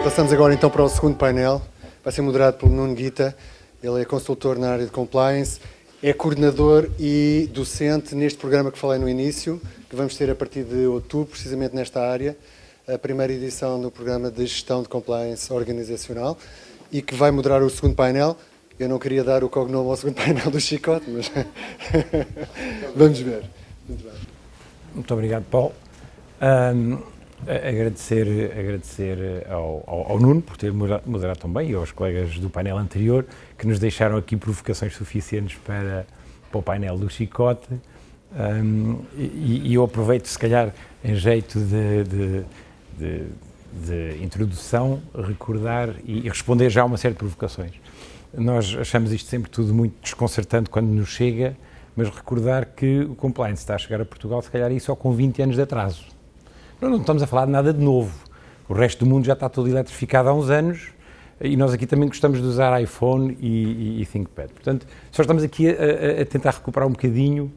Passamos agora então para o segundo painel. Vai ser moderado pelo Nuno Guita. Ele é consultor na área de compliance, é coordenador e docente neste programa que falei no início, que vamos ter a partir de outubro, precisamente nesta área, a primeira edição do programa de gestão de compliance organizacional, e que vai moderar o segundo painel. Eu não queria dar o cognome ao segundo painel do Chicote, mas vamos ver. Muito bem. Muito obrigado, Paulo. Agradecer ao Nuno por ter moderado tão bem e aos colegas do painel anterior que nos deixaram aqui provocações suficientes para o painel do Chicote. E eu aproveito, se calhar, em jeito de introdução, recordar e responder já a uma série de provocações. Nós achamos isto sempre tudo muito desconcertante quando nos chega, mas recordar que o compliance está a chegar a Portugal, se calhar, só com 20 anos de atraso. Não estamos a falar de nada de novo. O resto do mundo já está todo eletrificado há uns anos e nós aqui também gostamos de usar iPhone e ThinkPad. Portanto, só estamos aqui a tentar recuperar um bocadinho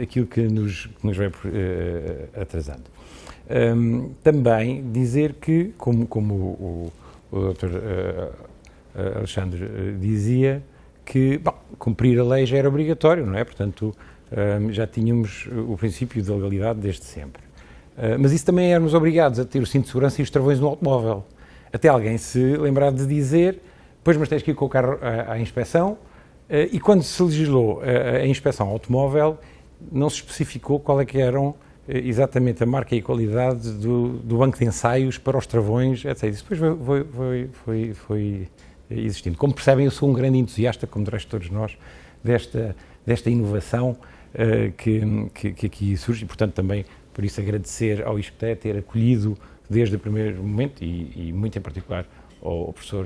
aquilo que nos vai atrasando. Também dizer que, como o Dr. Alexandre dizia, que cumprir a lei já era obrigatório, não é? Portanto, já tínhamos o princípio da legalidade desde sempre. Mas isso também éramos obrigados a ter o cinto de segurança e os travões no automóvel. Até alguém se lembrar de dizer, pois, mas tens que ir com o carro à inspeção, e quando se legislou a inspeção automóvel, não se especificou qual é que eram exatamente a marca e a qualidade do banco de ensaios para os travões, etc. Isso depois foi existindo. Como percebem, eu sou um grande entusiasta, como de resto todos nós, desta inovação que aqui surge, e portanto também por isso agradecer ao ISCTE ter acolhido desde o primeiro momento, e muito em particular ao professor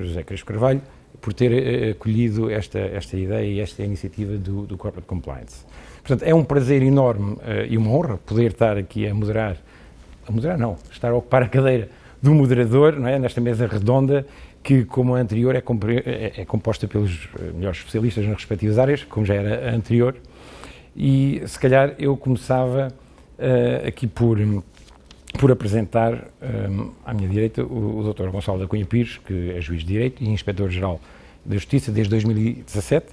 José Crespo Carvalho, por ter acolhido esta ideia e esta iniciativa do Corporate Compliance. Portanto, é um prazer enorme e uma honra poder estar aqui estar a ocupar a cadeira do moderador, não é? Nesta mesa redonda, que, como a anterior, é composta pelos melhores especialistas nas respectivas áreas, como já era a anterior. E, se calhar, eu começava aqui por apresentar à minha direita o Dr. Gonçalo da Cunha Pires, que é juiz de Direito e Inspetor-Geral da Justiça desde 2017,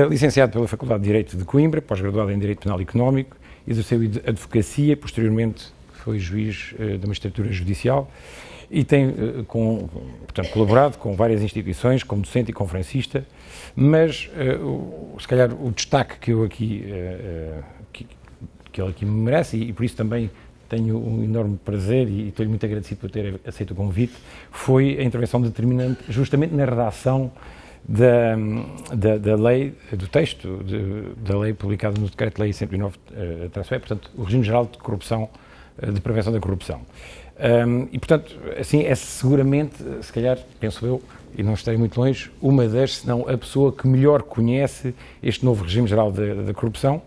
licenciado pela Faculdade de Direito de Coimbra, pós-graduado em Direito Penal e Económico, exerceu advocacia, posteriormente foi juiz da Magistratura Judicial e tem, portanto, colaborado com várias instituições como docente e conferencista, mas se calhar o destaque que ele aqui me merece, e por isso também tenho um enorme prazer e estou-lhe muito agradecido por ter aceito o convite, foi a intervenção determinante justamente na redação da lei, do texto da lei publicada no Decreto-Lei 109/E, portanto, o Regime Geral de Corrupção, de Prevenção da Corrupção. E, portanto, assim, é seguramente, se calhar, penso eu, e não estarei muito longe, uma das, se não a pessoa que melhor conhece este novo Regime Geral da Corrupção.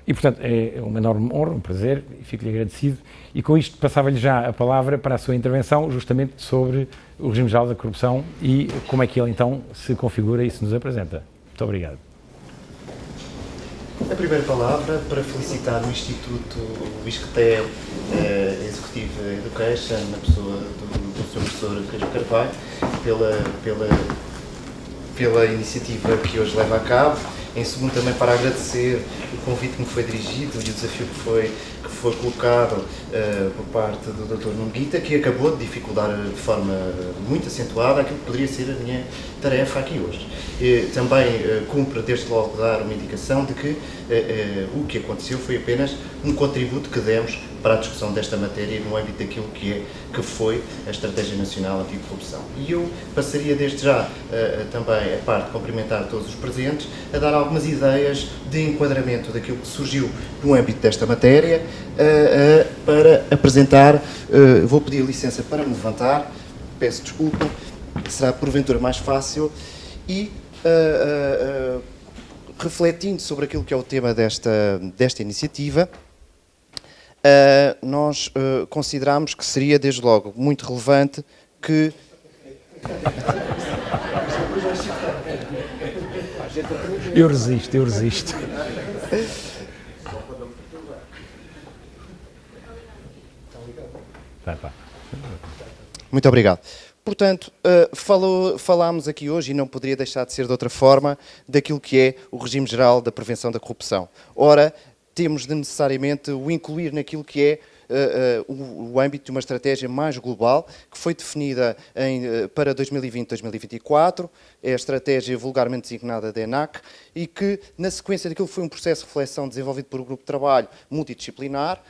E, portanto, é uma enorme honra, um prazer, e fico-lhe agradecido. E com isto passava-lhe já a palavra para a sua intervenção, justamente sobre o Regime Geral da Corrupção e como é que ele, então, se configura e se nos apresenta. Muito obrigado. A primeira palavra para felicitar o Instituto ISCTE Executive Education, na pessoa do Sr. Professor Crespo Carvalho, pela iniciativa que hoje leva a cabo. Em segundo, também para agradecer o convite que me foi dirigido e o desafio que foi colocado por parte do Dr. Nuno Guita, que acabou de dificultar de forma muito acentuada aquilo que poderia ser a minha tarefa aqui hoje. Também cumpre desde logo dar uma indicação de que o que aconteceu foi apenas um contributo que demos para a discussão desta matéria no âmbito daquilo que foi a Estratégia Nacional Anticorrupção. E eu passaria desde já também a parte de cumprimentar todos os presentes, a dar algumas ideias de enquadramento daquilo que surgiu no âmbito desta matéria, para apresentar. Vou pedir licença para me levantar, peço desculpa, será porventura mais fácil, e refletindo sobre aquilo que é o tema desta iniciativa, nós consideramos que seria, desde logo, muito relevante que... Eu resisto. Muito obrigado. Portanto, falámos aqui hoje, e não poderia deixar de ser de outra forma, daquilo que é o regime geral da prevenção da corrupção. Ora, temos de necessariamente o incluir naquilo que é o âmbito de uma estratégia mais global, que foi definida para 2020-2024, é a estratégia vulgarmente designada da ENAC, e que, na sequência daquilo que foi um processo de reflexão desenvolvido por um grupo de trabalho multidisciplinar,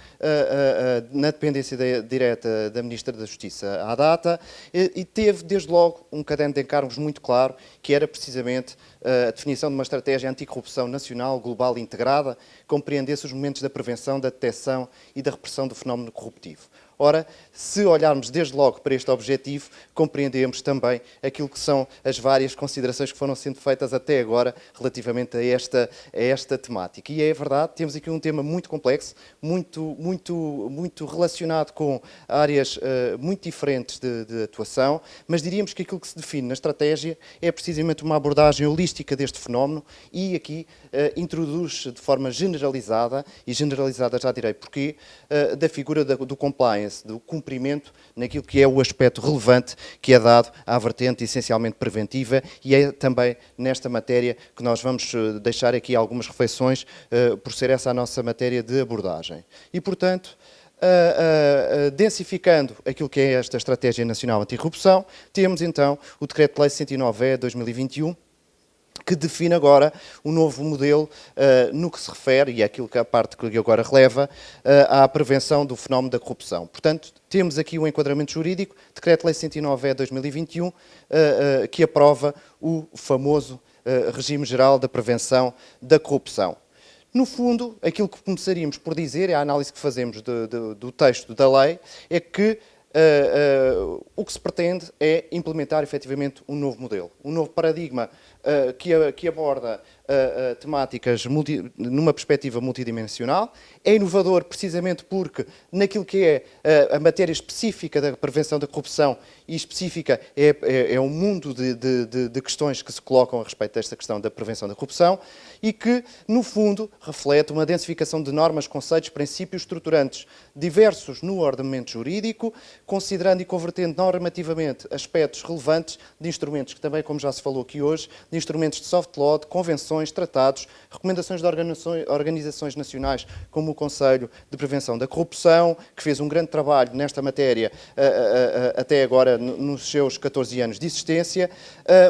na dependência direta da Ministra da Justiça à data, e teve, desde logo, um caderno de encargos muito claro, que era precisamente a definição de uma estratégia anticorrupção nacional, global e integrada, que compreendesse os momentos da prevenção, da detecção e da repressão do fenómeno corruptivo. Ora, se olharmos desde logo para este objetivo, compreendemos também aquilo que são as várias considerações que foram sendo feitas até agora relativamente a esta temática. E é verdade, temos aqui um tema muito complexo, muito relacionado com áreas muito diferentes de atuação, mas diríamos que aquilo que se define na estratégia é precisamente uma abordagem holística deste fenómeno e aqui introduz de forma generalizada, e generalizada já direi porquê, da figura do compliance, do cumprimento naquilo que é o aspecto relevante que é dado à vertente essencialmente preventiva, e é também nesta matéria que nós vamos deixar aqui algumas reflexões, por ser essa a nossa matéria de abordagem. E, portanto, densificando aquilo que é esta Estratégia Nacional Anticorrupção, temos então o Decreto-Lei 109/2021, que define agora o novo modelo no que se refere, e é aquilo que a parte que agora releva, à prevenção do fenómeno da corrupção. Portanto, temos aqui o enquadramento jurídico, Decreto-Lei 109/2021, que aprova o famoso Regime Geral da Prevenção da Corrupção. No fundo, aquilo que começaríamos por dizer, é a análise que fazemos do texto da lei, é que o que se pretende é implementar efetivamente um novo modelo, um novo paradigma que aborda temáticas numa perspectiva multidimensional. É inovador precisamente porque naquilo que é a matéria específica da prevenção da corrupção, e específica é um mundo de questões que se colocam a respeito desta questão da prevenção da corrupção, e que, no fundo, reflete uma densificação de normas, conceitos, princípios estruturantes diversos no ordenamento jurídico, considerando e convertendo normativamente aspectos relevantes de instrumentos que também, como já se falou aqui hoje, de instrumentos de soft law, de convenções, tratados, recomendações de organizações nacionais, como o Conselho de Prevenção da Corrupção, que fez um grande trabalho nesta matéria até agora nos seus 14 anos de existência,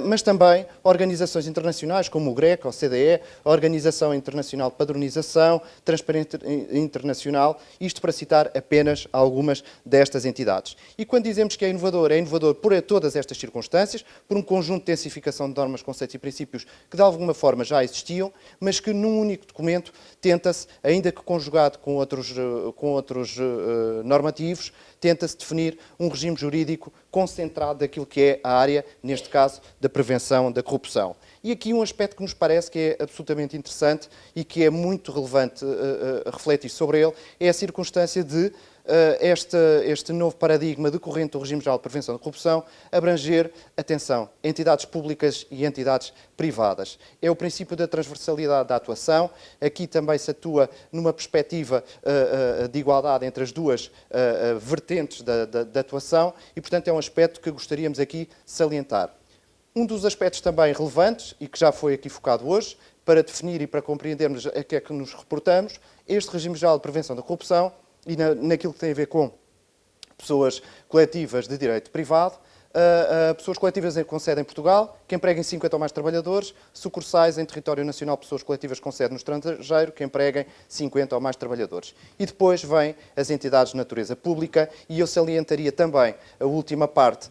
mas também organizações internacionais como o GRECO, a OCDE, a Organização Internacional de Padronização, Transparência Internacional, isto para citar apenas algumas destas entidades. E quando dizemos que é inovador por todas estas circunstâncias, por um conjunto de densificação de normas, conceitos e princípios que de alguma forma já existiam, mas que num único documento tenta-se, ainda que conjugado com outros normativos, tenta-se definir um regime jurídico concentrado daquilo que é a área, neste caso, da prevenção da corrupção. E aqui um aspecto que nos parece que é absolutamente interessante e que é muito relevante refletir sobre ele, é a circunstância de este novo paradigma decorrente do regime geral de prevenção da corrupção abranger, atenção, entidades públicas e entidades privadas. É o princípio da transversalidade da atuação. Aqui também se atua numa perspectiva de igualdade entre as duas vertentes da atuação e, portanto, é um aspecto que gostaríamos aqui salientar. Um dos aspectos também relevantes, e que já foi aqui focado hoje, para definir e para compreendermos a que é que nos reportamos, este regime geral de prevenção da corrupção e naquilo que tem a ver com pessoas coletivas de direito privado, pessoas coletivas com sede em Portugal, que empreguem 50 ou mais trabalhadores, sucursais em território nacional, pessoas coletivas com sede no estrangeiro, que empreguem 50 ou mais trabalhadores. E depois vêm as entidades de natureza pública, e eu salientaria também a última parte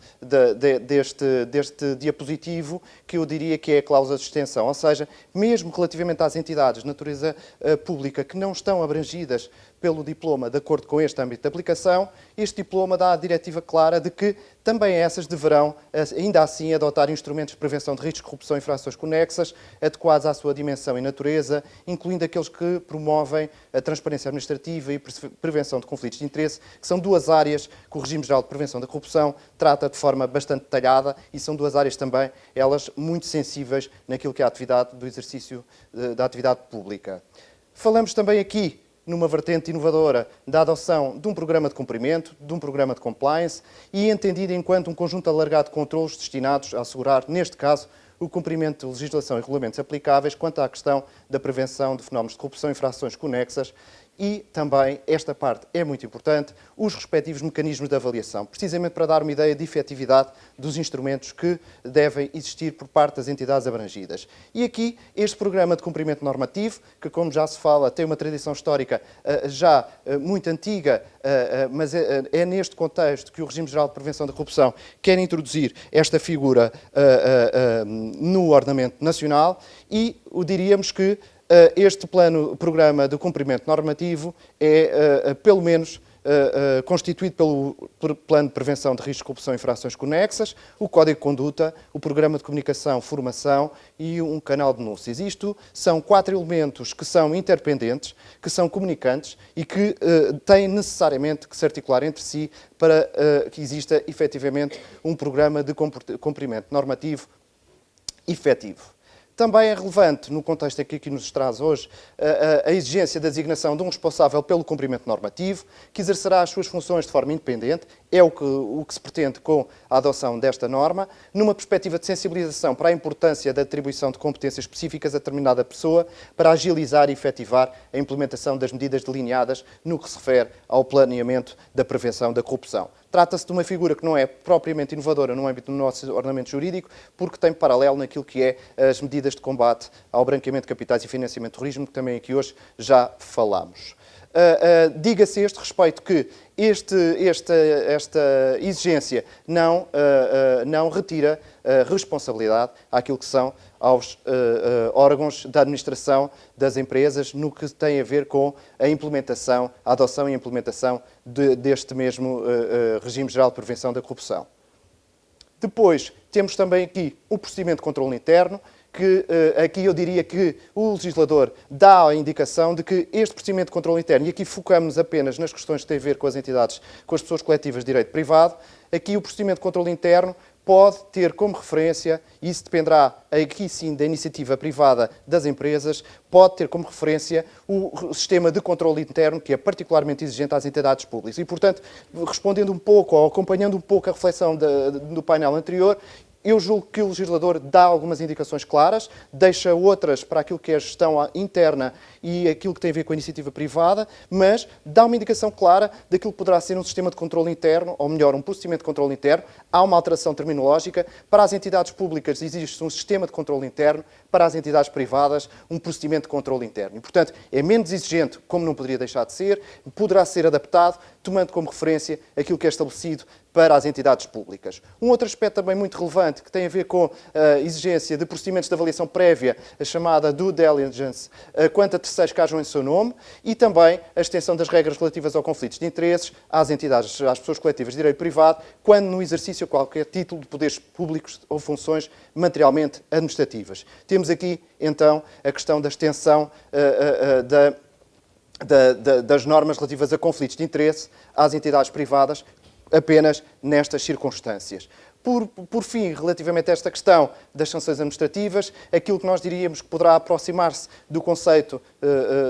deste diapositivo, que eu diria que é a cláusula de extensão, ou seja, mesmo relativamente às entidades de natureza pública que não estão abrangidas pelo diploma de acordo com este âmbito de aplicação, este diploma dá a diretiva clara de que também essas deverão, ainda assim, adotar instrumentos de prevenção de riscos de corrupção e infrações conexas, adequados à sua dimensão e natureza, incluindo aqueles que promovem a transparência administrativa e prevenção de conflitos de interesse, que são duas áreas que o Regime Geral de Prevenção da Corrupção trata de forma bastante detalhada, e são duas áreas também, elas, muito sensíveis naquilo que é a atividade do exercício da atividade pública. Falamos também aqui numa vertente inovadora da adoção de um programa de cumprimento, de um programa de compliance e entendido enquanto um conjunto alargado de controlos destinados a assegurar, neste caso, o cumprimento de legislação e regulamentos aplicáveis quanto à questão da prevenção de fenómenos de corrupção e infrações conexas e também, esta parte é muito importante, os respectivos mecanismos de avaliação, precisamente para dar uma ideia de efetividade dos instrumentos que devem existir por parte das entidades abrangidas. E aqui, este programa de cumprimento normativo, que como já se fala, tem uma tradição histórica já muito antiga, mas é neste contexto que o Regime Geral de Prevenção da Corrupção quer introduzir esta figura no ordenamento nacional e diríamos que este programa de cumprimento normativo é, pelo menos, constituído pelo Plano de Prevenção de Riscos de Corrupção e Infrações Conexas, o Código de Conduta, o Programa de Comunicação, Formação e um canal de denúncias. Isto são 4 elementos que são interdependentes, que são comunicantes e que têm necessariamente que se articular entre si para que exista efetivamente um programa de cumprimento normativo efetivo. Também é relevante, no contexto aqui nos traz hoje, a exigência da designação de um responsável pelo cumprimento normativo, que exercerá as suas funções de forma independente, é o que se pretende com a adoção desta norma, numa perspectiva de sensibilização para a importância da atribuição de competências específicas a determinada pessoa, para agilizar e efetivar a implementação das medidas delineadas no que se refere ao planeamento da prevenção da corrupção. Trata-se de uma figura que não é propriamente inovadora no âmbito do nosso ordenamento jurídico, porque tem paralelo naquilo que é as medidas de combate ao branqueamento de capitais e financiamento do terrorismo, que também aqui hoje já falámos. Diga-se a este respeito que esta exigência não retira responsabilidade àquilo que são aos órgãos da administração das empresas no que tem a ver com a implementação, a adoção e a implementação deste mesmo Regime Geral de Prevenção da Corrupção. Depois, temos também aqui o procedimento de controle interno, que aqui eu diria que o legislador dá a indicação de que este procedimento de controle interno, e aqui focamos apenas nas questões que têm a ver com as entidades, com as pessoas coletivas de direito privado, aqui o procedimento de controle interno pode ter como referência, e isso dependerá aqui sim da iniciativa privada das empresas, pode ter como referência o sistema de controle interno, que é particularmente exigente às entidades públicas. E, portanto, respondendo um pouco, ou acompanhando um pouco a reflexão do painel anterior, eu julgo que o legislador dá algumas indicações claras, deixa outras para aquilo que é a gestão interna e aquilo que tem a ver com a iniciativa privada, mas dá uma indicação clara daquilo que poderá ser um sistema de controle interno, ou melhor, um procedimento de controle interno. Há uma alteração terminológica. Para as entidades públicas existe um sistema de controle interno, para as entidades privadas um procedimento de controle interno. E, portanto, é menos exigente, como não poderia deixar de ser, poderá ser adaptado, tomando como referência aquilo que é estabelecido para as entidades públicas. Um outro aspecto também muito relevante, que tem a ver com a exigência de procedimentos de avaliação prévia, a chamada due diligence, quanto a terceiros que hajam em seu nome, e também a extensão das regras relativas ao conflitos de interesses às entidades, às pessoas coletivas de direito privado, quando no exercício de qualquer título de poderes públicos ou funções materialmente administrativas. Temos aqui, então, a questão da extensão das normas relativas a conflitos de interesse às entidades privadas, apenas nestas circunstâncias. Por fim, relativamente a esta questão das sanções administrativas, aquilo que nós diríamos que poderá aproximar-se do conceito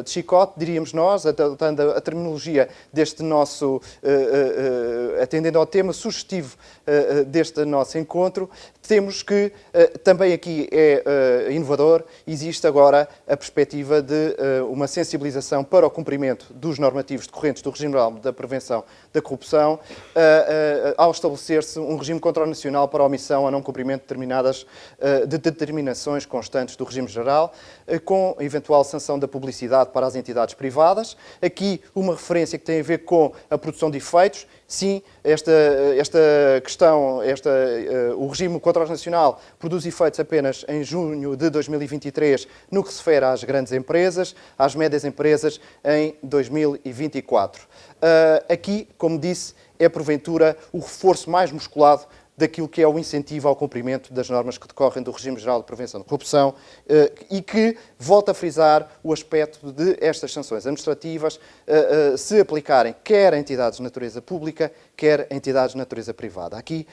de chicote, diríamos nós, adotando a terminologia deste nosso, atendendo ao tema sugestivo deste nosso encontro, temos que, também aqui é inovador, existe agora a perspectiva de uma sensibilização para o cumprimento dos normativos decorrentes do Regime Geral da Prevenção da Corrupção, ao estabelecer-se um regime contranacional para a omissão ou não cumprimento de determinações constantes do regime geral, com a eventual sanção da publicidade para as entidades privadas. Aqui uma referência que tem a ver com a produção de efeitos. Sim, esta questão, o regime contranacional produz efeitos apenas em junho de 2023 no que se refere às grandes empresas, às médias empresas em 2024. Aqui, como disse, é porventura o reforço mais musculado daquilo que é o incentivo ao cumprimento das normas que decorrem do Regime Geral de Prevenção de Corrupção e que volta a frisar o aspecto de estas sanções administrativas se aplicarem quer a entidades de natureza pública, quer a entidades de natureza privada. Aqui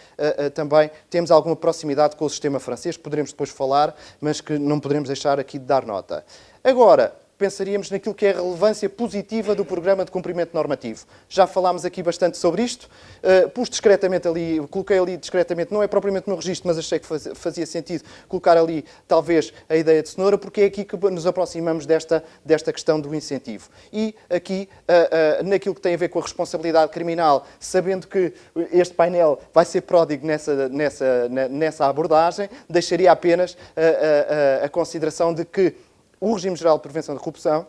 também temos alguma proximidade com o sistema francês, que poderemos depois falar, mas que não poderemos deixar aqui de dar nota. Agora, pensaríamos naquilo que é a relevância positiva do programa de cumprimento normativo. Já falámos aqui bastante sobre isto, pus discretamente ali, coloquei ali discretamente, não é propriamente no registro, mas achei que fazia sentido colocar ali talvez a ideia de cenoura, porque é aqui que nos aproximamos desta questão do incentivo. E aqui, naquilo que tem a ver com a responsabilidade criminal, sabendo que este painel vai ser pródigo nessa abordagem, deixaria apenas a consideração de que o Regime Geral de Prevenção da Corrupção,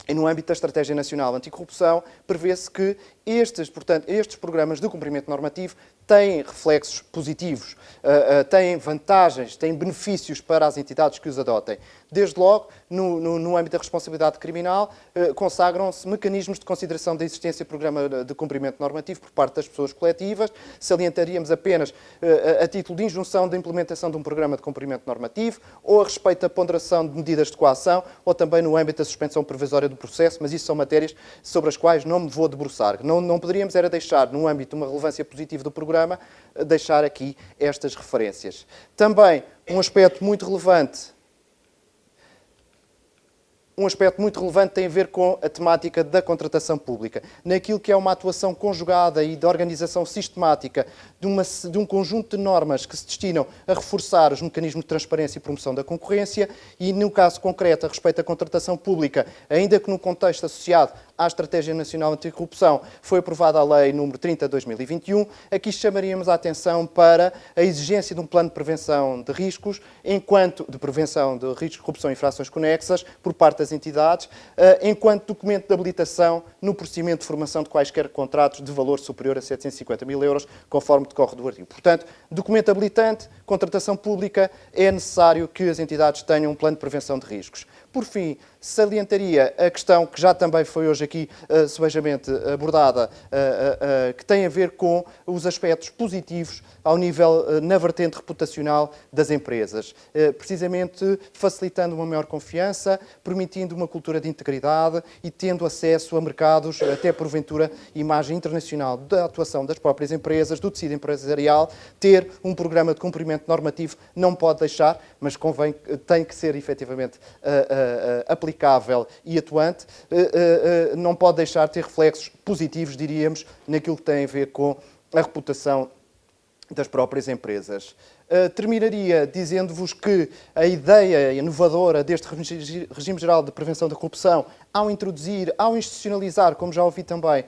e no âmbito da Estratégia Nacional Anticorrupção, prevê-se que estes programas de cumprimento normativo têm reflexos positivos, têm vantagens, têm benefícios para as entidades que os adotem. Desde logo, no âmbito da responsabilidade criminal, consagram-se mecanismos de consideração da existência de programa de cumprimento normativo por parte das pessoas coletivas. Salientaríamos apenas a título de injunção da implementação de um programa de cumprimento normativo, ou a respeito da ponderação de medidas de coação, ou também no âmbito da suspensão provisória do processo, mas isso são matérias sobre as quais não me vou debruçar. Não poderíamos era deixar, no âmbito de uma relevância positiva do programa, deixar aqui estas referências. Também um aspecto muito relevante tem a ver com a temática da contratação pública. Naquilo que é uma atuação conjugada e de organização sistemática de um conjunto de normas que se destinam a reforçar os mecanismos de transparência e promoção da concorrência e, no caso concreto, a respeito da contratação pública, ainda que no contexto associado à Estratégia Nacional Anticorrupção, foi aprovada a Lei nº 30 de 2021. Aqui chamaríamos a atenção para a exigência de um plano de prevenção de riscos, de prevenção de riscos de corrupção e infrações conexas, por parte das entidades, enquanto documento de habilitação no procedimento de formação de quaisquer contratos de valor superior a 750 mil euros, conforme decorre do artigo. Portanto, documento habilitante, contratação pública, é necessário que as entidades tenham um plano de prevenção de riscos. Por fim, salientaria a questão que já também foi hoje aqui subejamente abordada, que tem a ver com os aspectos positivos ao nível, na vertente reputacional das empresas. Precisamente facilitando uma maior confiança, permitindo uma cultura de integridade e tendo acesso a mercados, até porventura, imagem internacional da atuação das próprias empresas, do tecido empresarial. Ter um programa de cumprimento normativo não pode deixar, mas convém, tem que ser efetivamente aplicável e atuante, não pode deixar de ter reflexos positivos, diríamos, naquilo que tem a ver com a reputação das próprias empresas. Terminaria dizendo-vos que a ideia inovadora deste Regime Geral de Prevenção da Corrupção, ao institucionalizar, como já ouvi também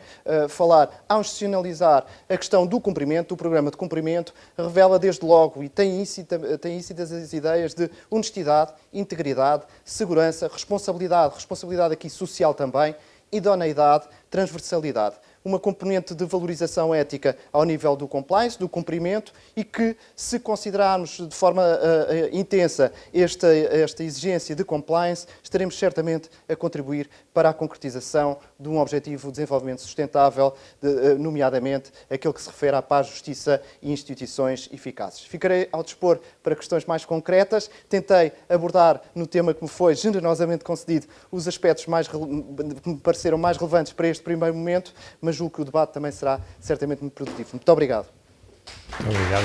falar, ao institucionalizar a questão do cumprimento, do programa de cumprimento, revela desde logo e tem íncidas as ideias de honestidade, integridade, segurança, responsabilidade aqui social também, idoneidade, transversalidade. Uma componente de valorização ética ao nível do compliance, do cumprimento, e que, se considerarmos de forma intensa esta exigência de compliance, estaremos certamente a contribuir para a concretização de um objetivo de desenvolvimento sustentável, nomeadamente aquele que se refere à paz, justiça e instituições eficazes. Ficarei ao dispor para questões mais concretas. Tentei abordar, no tema que me foi generosamente concedido, os aspectos que me pareceram mais relevantes para este primeiro momento, mas julgo que o debate também será certamente muito produtivo. Muito obrigado. Obrigado.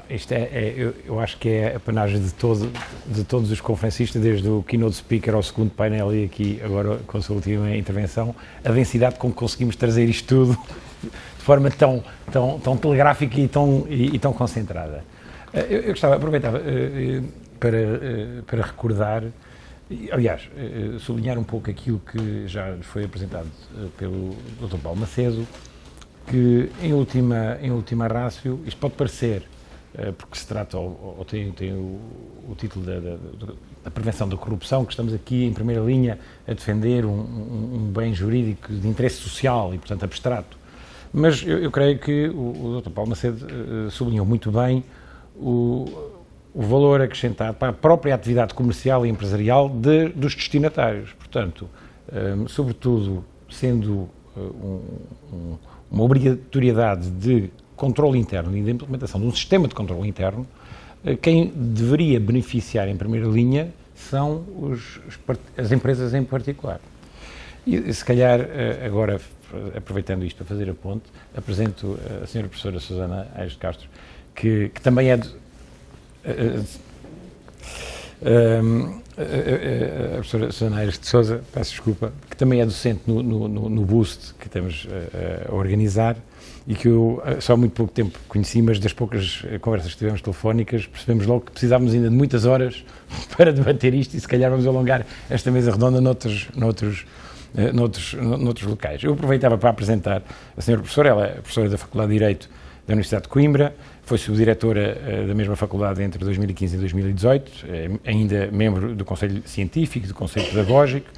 Isto eu acho que é a panagem de todos os conferencistas, desde o keynote speaker ao segundo painel e aqui agora com a sua última intervenção, a densidade com que conseguimos trazer isto tudo de forma tão telegráfica e tão concentrada. Eu gostava, aproveitava para recordar, aliás, sublinhar um pouco aquilo que já foi apresentado pelo Dr. Paulo Macedo, que em última ratio, isto pode parecer, porque se trata, ou tem o título da prevenção da corrupção, que estamos aqui em primeira linha a defender um bem jurídico de interesse social e, portanto, abstrato. Mas eu creio que o Dr. Paulo Macedo sublinhou muito bem o valor acrescentado para a própria atividade comercial e empresarial dos destinatários. Portanto, sobretudo, sendo uma obrigatoriedade de controle interno e de implementação de um sistema de controle interno, quem deveria beneficiar em primeira linha são as empresas em particular. E se calhar, agora aproveitando isto para fazer a ponte, apresento a senhora professora Susana Aires de Castro, que também é a professora Susana Aires de Sousa, peço desculpa, que também é docente no Boost que estamos a organizar e que eu só há muito pouco tempo conheci, mas das poucas conversas que tivemos telefónicas percebemos logo que precisávamos ainda de muitas horas para debater isto e se calhar vamos alongar esta mesa redonda noutros locais. Eu aproveitava para apresentar a senhora professora, ela é professora da Faculdade de Direito da Universidade de Coimbra, foi subdiretora da mesma faculdade entre 2015 e 2018, ainda membro do Conselho Científico, do Conselho Pedagógico,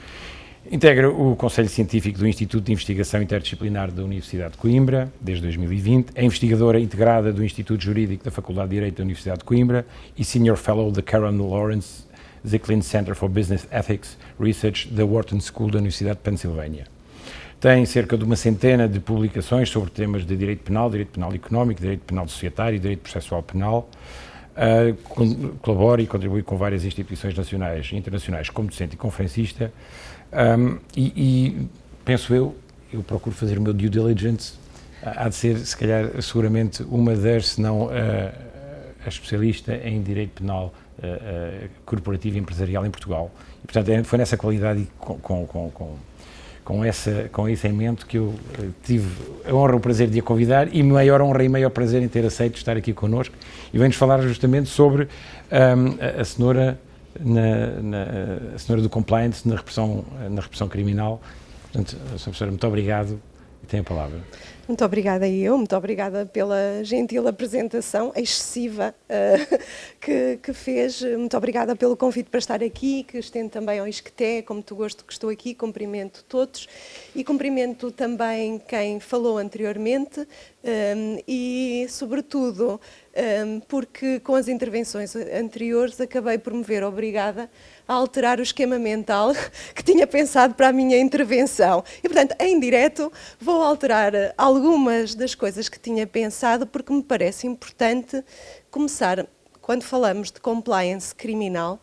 integra o Conselho Científico do Instituto de Investigação Interdisciplinar da Universidade de Coimbra, desde 2020, é investigadora integrada do Instituto Jurídico da Faculdade de Direito da Universidade de Coimbra e Senior Fellow da Karen Lawrence Zicklin Center for Business Ethics Research da Wharton School da Universidade de Pensilvânia. Tem cerca de uma centena de publicações sobre temas de direito penal económico, direito penal societário e direito processual penal. Colabora e contribui com várias instituições nacionais e internacionais como docente e conferencista. Penso eu procuro fazer o meu due diligence, há de ser, se calhar, seguramente uma das, se não a especialista em direito penal corporativo e empresarial em Portugal. E, portanto, foi nessa qualidade e com esse em mente que eu tive a honra e o prazer de a convidar e maior honra e maior prazer em ter aceito estar aqui connosco e vem-nos falar justamente sobre a cenoura, a cenoura do compliance na repressão criminal. Portanto, Sra. Professora, muito obrigado e tem a palavra. Muito obrigada muito obrigada pela gentil apresentação excessiva que fez. Muito obrigada pelo convite para estar aqui, que estendo também ao Isqueté, com muito gosto que estou aqui, cumprimento todos e cumprimento também quem falou anteriormente e, sobretudo, porque com as intervenções anteriores acabei por me ver obrigada a alterar o esquema mental que tinha pensado para a minha intervenção. E, portanto, em direto, vou alterar algumas das coisas que tinha pensado, porque me parece importante começar, quando falamos de compliance criminal,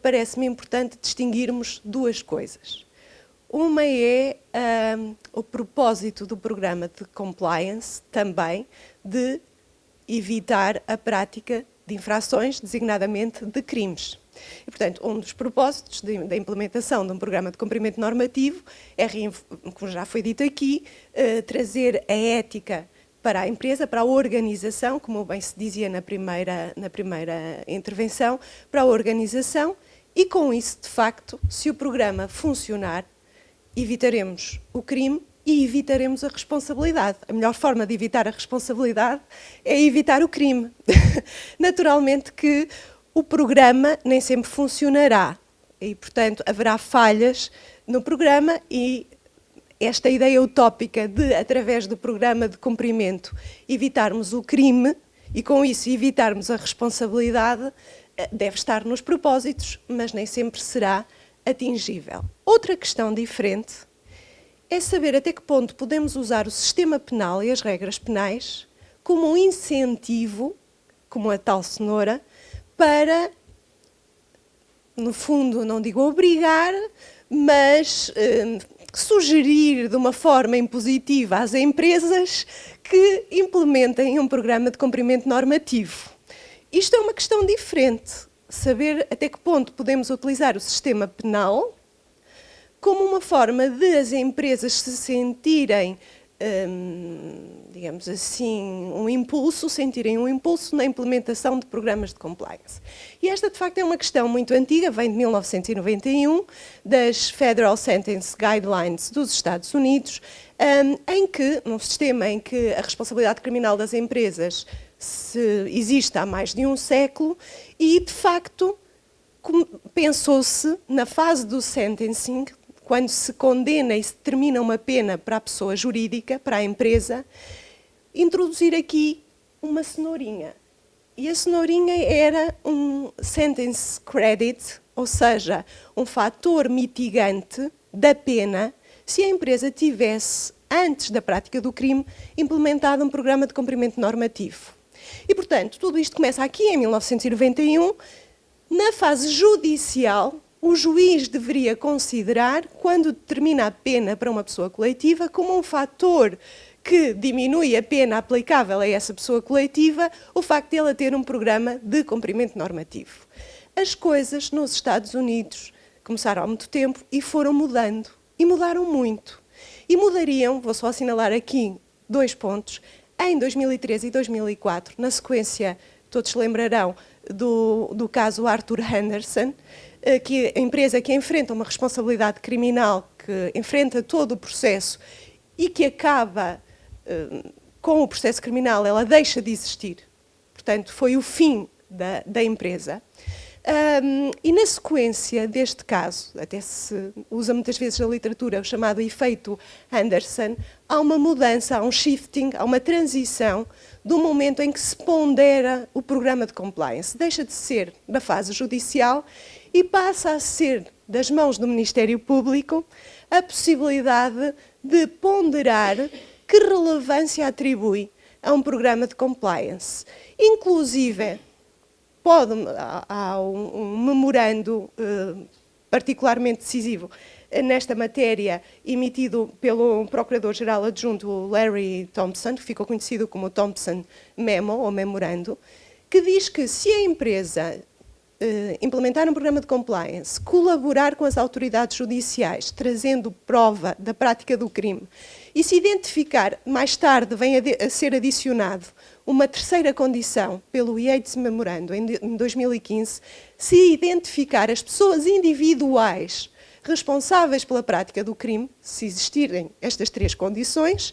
parece-me importante distinguirmos duas coisas. Uma é o propósito do programa de compliance, também, de evitar a prática de infrações, designadamente de crimes. E, portanto, um dos propósitos da implementação de um programa de cumprimento normativo é, como já foi dito aqui, trazer a ética para a empresa, para a organização, como bem se dizia na primeira intervenção, para a organização e, com isso, de facto, se o programa funcionar, evitaremos o crime e evitaremos a responsabilidade. A melhor forma de evitar a responsabilidade é evitar o crime. Naturalmente que o programa nem sempre funcionará e, portanto, haverá falhas no programa e esta ideia utópica de, através do programa de cumprimento, evitarmos o crime e, com isso, evitarmos a responsabilidade, deve estar nos propósitos, mas nem sempre será atingível. Outra questão diferente é saber até que ponto podemos usar o sistema penal e as regras penais como um incentivo, como a tal cenoura, para, no fundo, não digo obrigar, mas sugerir de uma forma impositiva às empresas que implementem um programa de cumprimento normativo. Isto é uma questão diferente, saber até que ponto podemos utilizar o sistema penal como uma forma de as empresas se sentirem, digamos assim, sentirem um impulso na implementação de programas de compliance. E esta, de facto, é uma questão muito antiga, vem de 1991, das Federal Sentence Guidelines dos Estados Unidos, em que, num sistema em que a responsabilidade criminal das empresas existe há mais de um século e, de facto, pensou-se, na fase do sentencing, quando se condena e se determina uma pena para a pessoa jurídica, para a empresa, introduzir aqui uma cenourinha. E a cenourinha era um sentence credit, ou seja, um fator mitigante da pena, se a empresa tivesse, antes da prática do crime, implementado um programa de cumprimento normativo. E, portanto, tudo isto começa aqui, em 1991, na fase judicial, o juiz deveria considerar, quando determina a pena para uma pessoa coletiva, como um fator que diminui a pena aplicável a essa pessoa coletiva, o facto de ela ter um programa de cumprimento normativo. As coisas nos Estados Unidos começaram há muito tempo e foram mudando. E mudaram muito. E mudariam, vou só assinalar aqui 2 pontos, em 2013 e 2004, na sequência, todos se lembrarão, do caso Arthur Andersen, que a empresa que enfrenta uma responsabilidade criminal, que enfrenta todo o processo e que acaba com o processo criminal, ela deixa de existir. Portanto, foi o fim da empresa. E na sequência deste caso, até se usa muitas vezes na literatura o chamado efeito Andersen, há uma mudança, há um shifting, há uma transição do momento em que se pondera o programa de compliance. Deixa de ser na fase judicial e passa a ser das mãos do Ministério Público a possibilidade de ponderar que relevância atribui a um programa de compliance. Inclusive, há um memorando particularmente decisivo nesta matéria, emitido pelo Procurador-Geral Adjunto Larry Thompson, que ficou conhecido como Thompson Memo, ou Memorando, que diz que se a empresa implementar um programa de compliance, colaborar com as autoridades judiciais, trazendo prova da prática do crime, e se identificar, mais tarde vem a ser adicionado uma terceira condição pelo Yates Memorando em 2015, se identificar as pessoas individuais responsáveis pela prática do crime, se existirem estas 3 condições,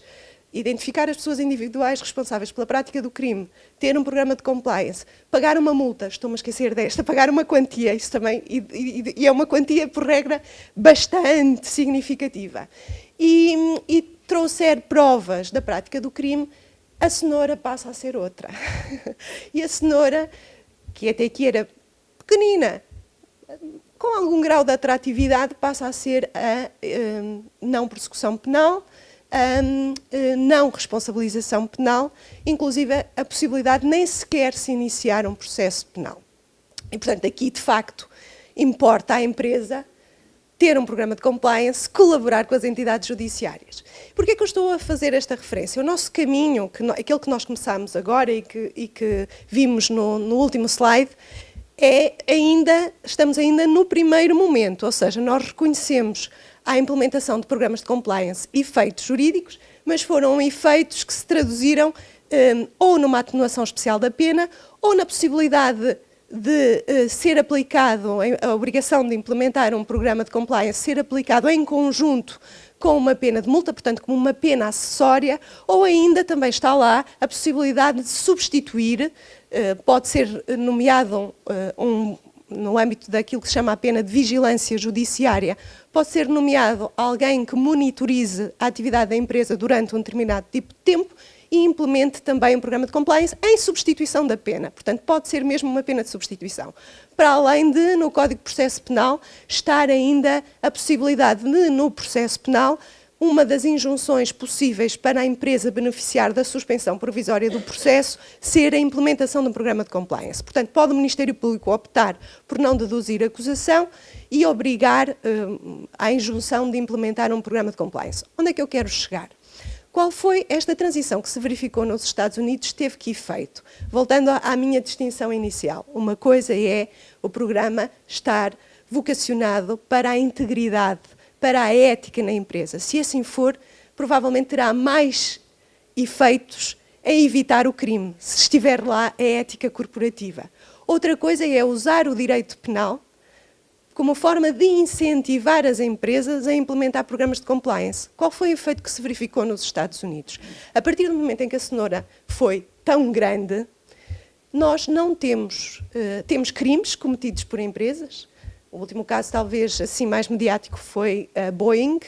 identificar as pessoas individuais responsáveis pela prática do crime, ter um programa de compliance, pagar uma multa, estou-me a esquecer desta, pagar uma quantia, isso também, e é uma quantia, por regra, bastante significativa, e trouxer provas da prática do crime, a cenoura passa a ser outra. E a cenoura, que até aqui era pequenina, com algum grau de atratividade, passa a ser a não persecução penal, a não responsabilização penal, inclusive a possibilidade de nem sequer se iniciar um processo penal. E, portanto, aqui, de facto, importa à empresa ter um programa de compliance, colaborar com as entidades judiciárias. Porquê é que eu estou a fazer esta referência? O nosso caminho, aquele que nós começámos agora e que vimos no último slide, estamos ainda no primeiro momento, ou seja, nós reconhecemos a implementação de programas de compliance efeitos jurídicos, mas foram efeitos que se traduziram ou numa atenuação especial da pena ou na possibilidade de ser aplicado, a obrigação de implementar um programa de compliance, ser aplicado em conjunto com uma pena de multa, portanto, como uma pena acessória, ou ainda também está lá a possibilidade de substituir, pode ser nomeado no âmbito daquilo que se chama a pena de vigilância judiciária, pode ser nomeado alguém que monitorize a atividade da empresa durante um determinado tipo de tempo e implemente também um programa de compliance em substituição da pena. Portanto, pode ser mesmo uma pena de substituição. Para além de, no Código de Processo Penal, estar ainda a possibilidade de, no processo penal, uma das injunções possíveis para a empresa beneficiar da suspensão provisória do processo ser a implementação de um programa de compliance. Portanto, pode o Ministério Público optar por não deduzir a acusação e obrigar à injunção de implementar um programa de compliance. Onde é que eu quero chegar? Qual foi esta transição que se verificou nos Estados Unidos, teve que efeito? Voltando à minha distinção inicial, uma coisa é o programa estar vocacionado para a integridade, para a ética na empresa. Se assim for, provavelmente terá mais efeitos em evitar o crime, se estiver lá a ética corporativa. Outra coisa é usar o direito penal como forma de incentivar as empresas a implementar programas de compliance. Qual foi o efeito que se verificou nos Estados Unidos? A partir do momento em que a cenoura foi tão grande, nós não temos crimes cometidos por empresas. O último caso, talvez assim mais mediático, foi a Boeing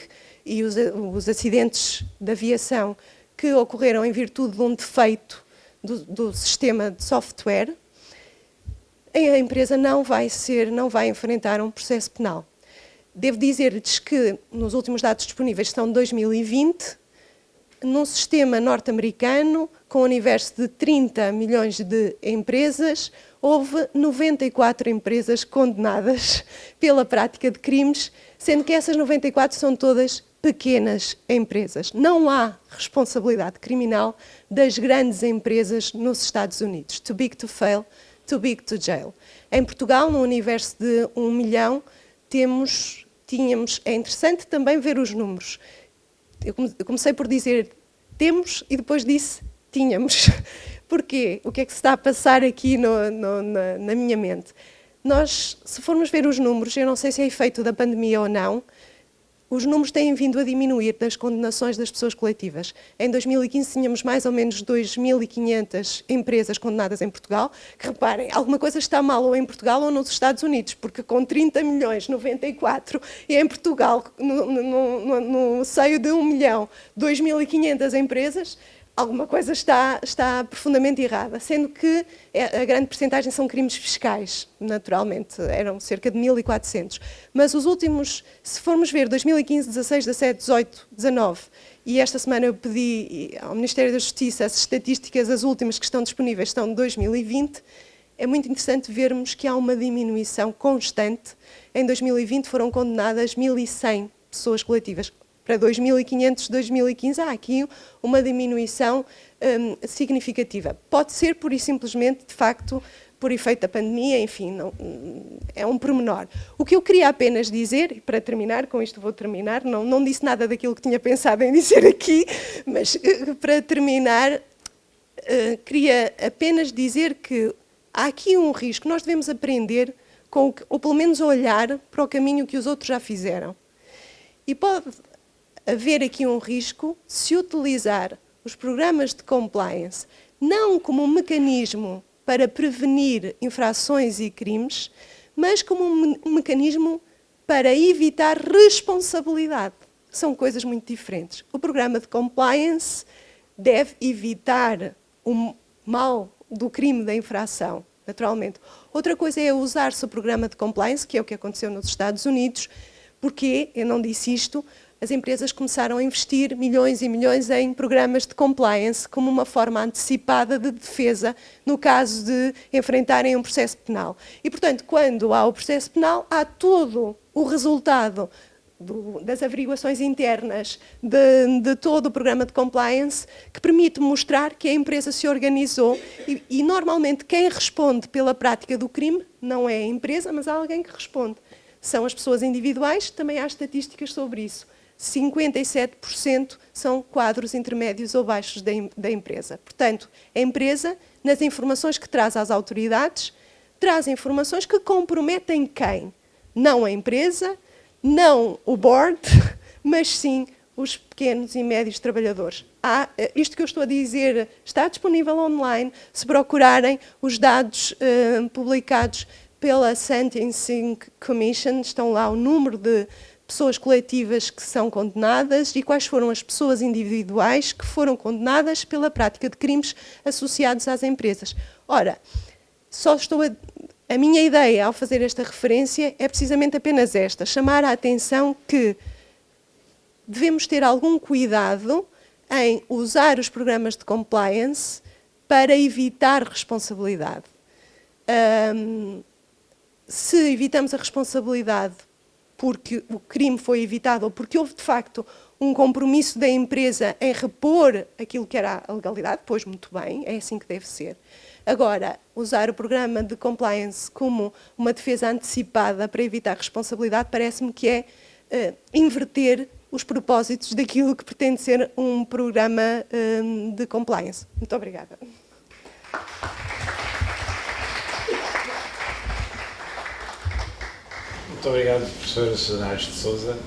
e os acidentes de aviação que ocorreram em virtude de um defeito do sistema de software. A empresa não vai enfrentar um processo penal. Devo dizer-lhes que, nos últimos dados disponíveis, são de 2020, num sistema norte-americano, com um universo de 30 milhões de empresas, houve 94 empresas condenadas pela prática de crimes, sendo que essas 94 são todas pequenas empresas. Não há responsabilidade criminal das grandes empresas nos Estados Unidos. Too big to fail, too big to jail. Em Portugal, no universo de 1 milhão, tínhamos, é interessante também ver os números. Eu comecei por dizer temos e depois disse tínhamos. Porquê? O que é que se está a passar aqui na minha mente? Nós, se formos ver os números, eu não sei se é efeito da pandemia ou não, os números têm vindo a diminuir das condenações das pessoas coletivas. Em 2015 tínhamos mais ou menos 2.500 empresas condenadas em Portugal, que reparem, alguma coisa está mal ou em Portugal ou nos Estados Unidos, porque com 30 milhões, 94, e em Portugal, no seio de 1 milhão, 2.500 empresas, alguma coisa está profundamente errada, sendo que a grande percentagem são crimes fiscais, naturalmente, eram cerca de 1.400. Mas os últimos, se formos ver 2015, 16, 17, 18, 19, e esta semana eu pedi ao Ministério da Justiça as estatísticas, as últimas que estão disponíveis estão de 2020, é muito interessante vermos que há uma diminuição constante. Em 2020 foram condenadas 1.100 pessoas coletivas. Para 2.500, 2015, há aqui uma diminuição significativa. Pode ser, pura e simplesmente, de facto, por efeito da pandemia, enfim, não, é um pormenor. O que eu queria apenas dizer, e para terminar, com isto vou terminar, não disse nada daquilo que tinha pensado em dizer aqui, mas para terminar, queria apenas dizer que há aqui um risco, nós devemos aprender, ou pelo menos olhar para o caminho que os outros já fizeram. E pode haver aqui um risco se utilizar os programas de compliance não como um mecanismo para prevenir infrações e crimes, mas como um mecanismo para evitar responsabilidade. São coisas muito diferentes. O programa de compliance deve evitar o mal do crime da infração, naturalmente. Outra coisa é usar-se o programa de compliance, que é o que aconteceu nos Estados Unidos, porque, eu não disse isto, as empresas começaram a investir milhões e milhões em programas de compliance como uma forma antecipada de defesa no caso de enfrentarem um processo penal. E, portanto, quando há o processo penal, há todo o resultado das averiguações internas de todo o programa de compliance que permite mostrar que a empresa se organizou e normalmente quem responde pela prática do crime não é a empresa, mas há alguém que responde. São as pessoas individuais, também há estatísticas sobre isso. 57% são quadros intermédios ou baixos da empresa. Portanto, a empresa, nas informações que traz às autoridades, traz informações que comprometem quem? Não a empresa, não o board, mas sim os pequenos e médios trabalhadores. Isto que eu estou a dizer está disponível online, se procurarem os dados publicados pela Sentencing Commission, estão lá o número de pessoas coletivas que são condenadas e quais foram as pessoas individuais que foram condenadas pela prática de crimes associados às empresas. Ora, a minha ideia ao fazer esta referência é precisamente apenas esta, chamar a atenção que devemos ter algum cuidado em usar os programas de compliance para evitar responsabilidade. Se evitamos a responsabilidade porque o crime foi evitado ou porque houve, de facto, um compromisso da empresa em repor aquilo que era a legalidade, pois muito bem, é assim que deve ser. Agora, usar o programa de compliance como uma defesa antecipada para evitar responsabilidade parece-me que é inverter os propósitos daquilo que pretende ser um programa de compliance. Muito obrigada. Muito obrigado, professora Susana Aires de Sousa.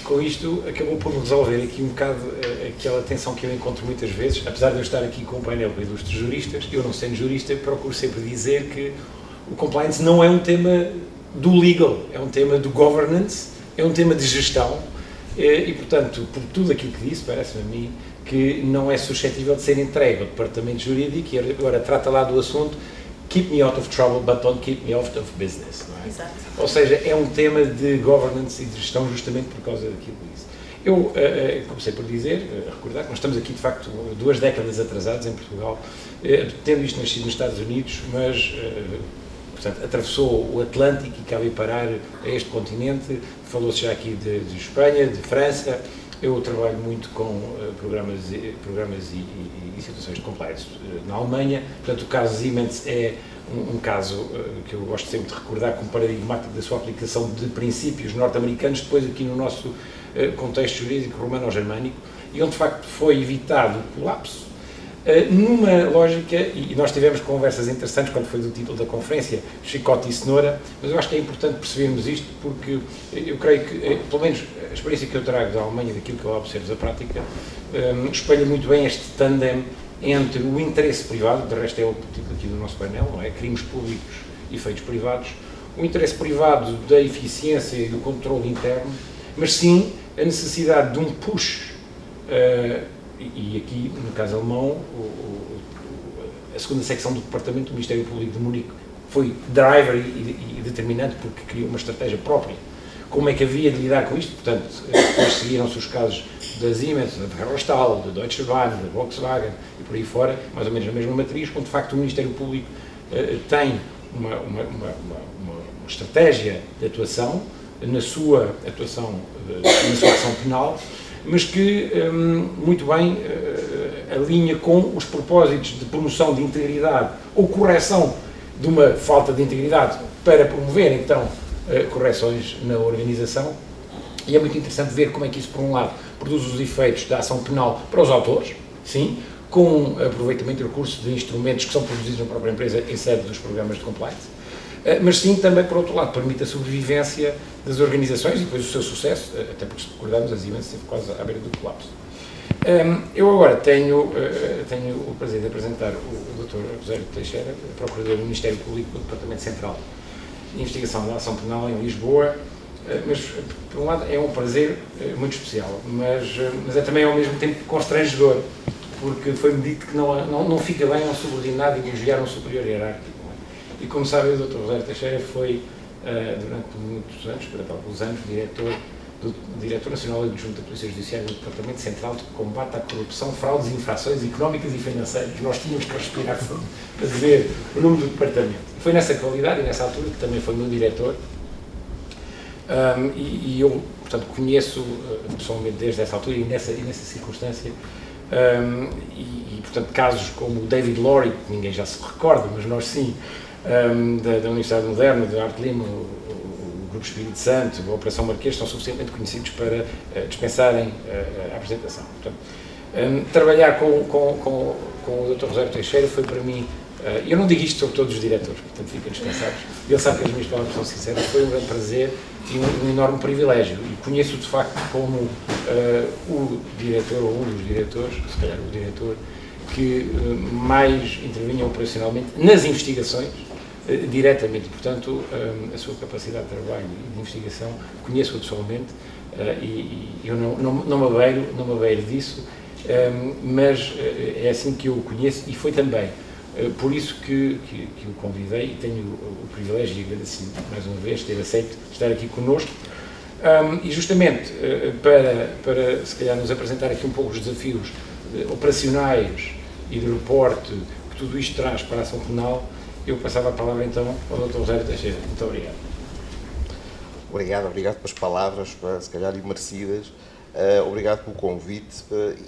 Com isto, acabou por resolver aqui um bocado aquela tensão que eu encontro muitas vezes, apesar de eu estar aqui com um painel de ilustres juristas, eu não sendo jurista, procuro sempre dizer que o compliance não é um tema do legal, é um tema do governance, é um tema de gestão e, portanto, por tudo aquilo que disse, parece-me a mim que não é suscetível de ser entregue ao departamento jurídico e agora trata lá do assunto keep me out of trouble, but don't keep me out of business. Não é? Exato. Ou seja, é um tema de governance e de gestão justamente por causa daquilo que disse. Eu comecei por dizer, recordar que nós estamos aqui, de facto, 2 décadas atrasados em Portugal, tendo isto nascido nos Estados Unidos, mas, portanto, atravessou o Atlântico e cá veio parar a este continente. Falou-se já aqui de Espanha, de França. Eu trabalho muito com programas e situações de compliance na Alemanha. Portanto, o caso Siemens é um caso que eu gosto sempre de recordar como paradigmático da sua aplicação de princípios norte-americanos, depois aqui no nosso contexto jurídico romano-germânico, e onde de facto foi evitado o colapso, numa lógica, e nós tivemos conversas interessantes quando foi do título da conferência, chicote e cenoura, mas eu acho que é importante percebermos isto, porque eu creio que, pelo menos a experiência que eu trago da Alemanha, daquilo que eu observo da prática, espelha muito bem este tandem entre o interesse privado, de resto é o título aqui do nosso painel, não é? Crimes públicos e efeitos privados, o interesse privado da eficiência e do controle interno, mas sim a necessidade de um push, e aqui, no caso alemão, a segunda secção do Departamento do Ministério Público de Munique foi driver e determinante porque criou uma estratégia própria. Como é que havia de lidar com isto? Portanto, depois seguiram-se os casos da Siemens, da Ferrostal, da Deutsche Bahn, da Volkswagen e por aí fora, mais ou menos na mesma matriz, onde de facto o Ministério Público tem uma estratégia de atuação, na sua atuação, na sua ação penal, mas que muito bem alinha com os propósitos de promoção de integridade ou correção de uma falta de integridade para promover, então, correções na organização. E é muito interessante ver como é que isso, por um lado, produz os efeitos da ação penal para os autores, sim, com aproveitamento e recurso de instrumentos que são produzidos na própria empresa em sede dos programas de compliance, mas sim também, por outro lado, permite a sobrevivência das organizações e depois o seu sucesso, até porque, se recordarmos, a Siemens esteve quase à beira do colapso. Eu agora tenho o prazer de apresentar o Dr. José Teixeira, Procurador do Ministério Público do Departamento Central de Investigação da Ação Penal em Lisboa, mas, por um lado, é um prazer muito especial, mas é também, ao mesmo tempo, constrangedor, porque foi-me dito que não fica bem a um subordinado elogiar um superior hierárquico. E, como sabem, o Dr. José Teixeira foi, durante muitos anos, durante alguns anos, Diretor Nacional Adjunto da Polícia Judiciária do Departamento Central de Combate à Corrupção, Fraudes e Infrações Económicas e Financeiras. Nós tínhamos que respirar fundo para dizer o nome do departamento. E foi nessa qualidade e nessa altura que também foi meu diretor. E eu, portanto, conheço pessoalmente desde essa altura e nessa circunstância, portanto, casos como o David Lorry, que ninguém já se recorda, mas nós sim, da Universidade Moderna, da Arte Lima, o Grupo Espírito Santo, a Operação Marquês, são suficientemente conhecidos para dispensarem a apresentação. Portanto, trabalhar com o Dr. José Teixeira foi para mim, eu não digo isto sobre todos os diretores, portanto fiquem descansados, ele sabe que as minhas palavras são sinceras, foi um grande prazer e um enorme privilégio, e conheço-o de facto como o diretor, ou um dos diretores, se calhar o diretor, que mais intervinha operacionalmente nas investigações, diretamente, portanto, a sua capacidade de trabalho e de investigação, conheço-a pessoalmente, e eu não me abeiro disso, mas é assim que eu o conheço, e foi também por isso que o convidei, e tenho o privilégio e agradecido mais uma vez ter aceito estar aqui connosco, e justamente para se calhar nos apresentar aqui um pouco os desafios operacionais e de reporte que tudo isto traz para a ação penal. Eu passava a palavra então ao Dr. José Teixeira. Muito obrigado. Obrigado pelas palavras, se calhar imerecidas. Obrigado pelo convite,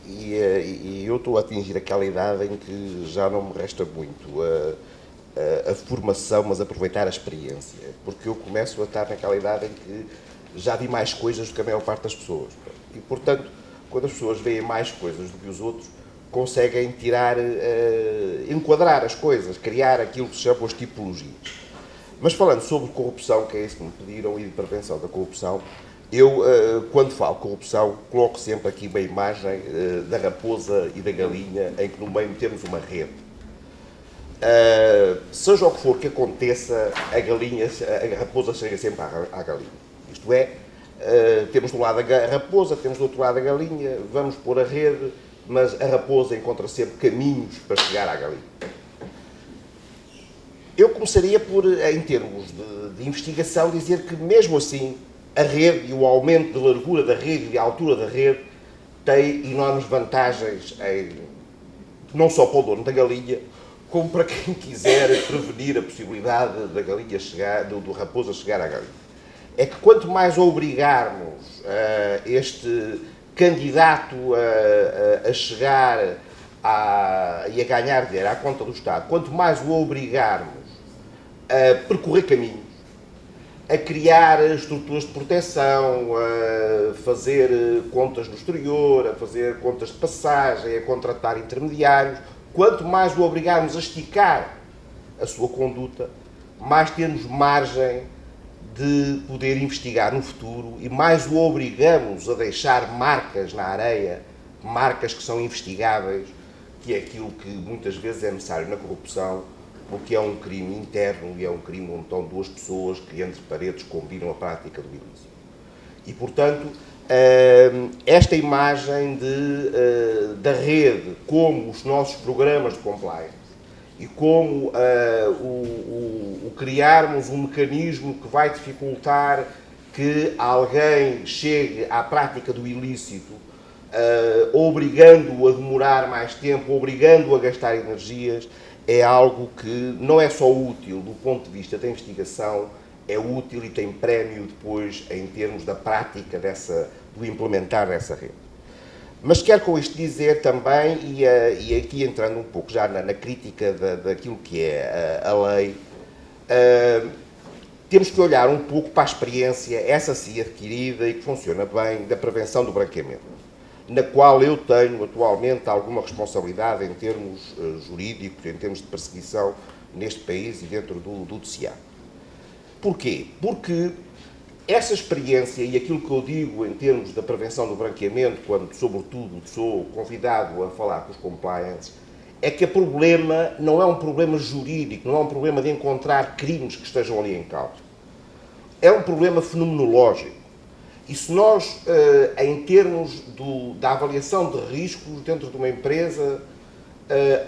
e eu estou a atingir aquela idade em que já não me resta muito a formação, mas aproveitar a experiência, porque eu começo a estar naquela idade em que já vi mais coisas do que a maior parte das pessoas, e portanto, quando as pessoas veem mais coisas do que os outros, conseguem enquadrar as coisas, criar aquilo que se chama as tipologias. Mas falando sobre corrupção, que é isso que me pediram, e de prevenção da corrupção, eu, quando falo corrupção, coloco sempre aqui uma imagem da raposa e da galinha, em que no meio temos uma rede. Seja o que for que aconteça, a raposa chega sempre à galinha. Isto é, temos do lado a raposa, temos do outro lado a galinha, vamos pôr a rede, mas a raposa encontra sempre caminhos para chegar à galinha. Eu começaria por, em termos de investigação, dizer que mesmo assim A rede e o aumento de largura da rede e de altura da rede tem enormes vantagens, não só para o dono da galinha, como para quem quiser prevenir a possibilidade da galinha chegar, do raposo a chegar à galinha. É que quanto mais obrigarmos este candidato a chegar e a ganhar dinheiro à conta do Estado, quanto mais o obrigarmos a percorrer caminhos, a criar estruturas de proteção, a fazer contas no exterior, a fazer contas de passagem, a contratar intermediários, quanto mais o obrigarmos a esticar a sua conduta, mais temos margem de poder investigar no futuro e mais o obrigamos a deixar marcas na areia, marcas que são investigáveis, que é aquilo que muitas vezes é necessário na corrupção, porque é um crime interno e é um crime onde estão duas pessoas que entre paredes combinam a prática do ilícito. E, portanto, esta imagem da rede, como os nossos programas de compliance e como o criarmos um mecanismo que vai dificultar que alguém chegue à prática do ilícito, obrigando-o a demorar mais tempo, obrigando-o a gastar energias, é algo que não é só útil do ponto de vista da investigação, é útil e tem prémio depois em termos da prática do implementar dessa rede. Mas quero com isto dizer também, e aqui entrando um pouco já na crítica daquilo que é a lei, temos que olhar um pouco para a experiência, essa sim adquirida e que funciona bem, da prevenção do branqueamento, na qual eu tenho atualmente alguma responsabilidade em termos jurídicos, em termos de perseguição neste país e dentro do DCA. Porquê? Porque essa experiência e aquilo que eu digo em termos da prevenção do branqueamento, quando sobretudo sou convidado a falar com os compliance, é que o problema não é um problema jurídico, não é um problema de encontrar crimes que estejam ali em causa. É um problema fenomenológico. E se nós, em termos da avaliação de riscos dentro de uma empresa,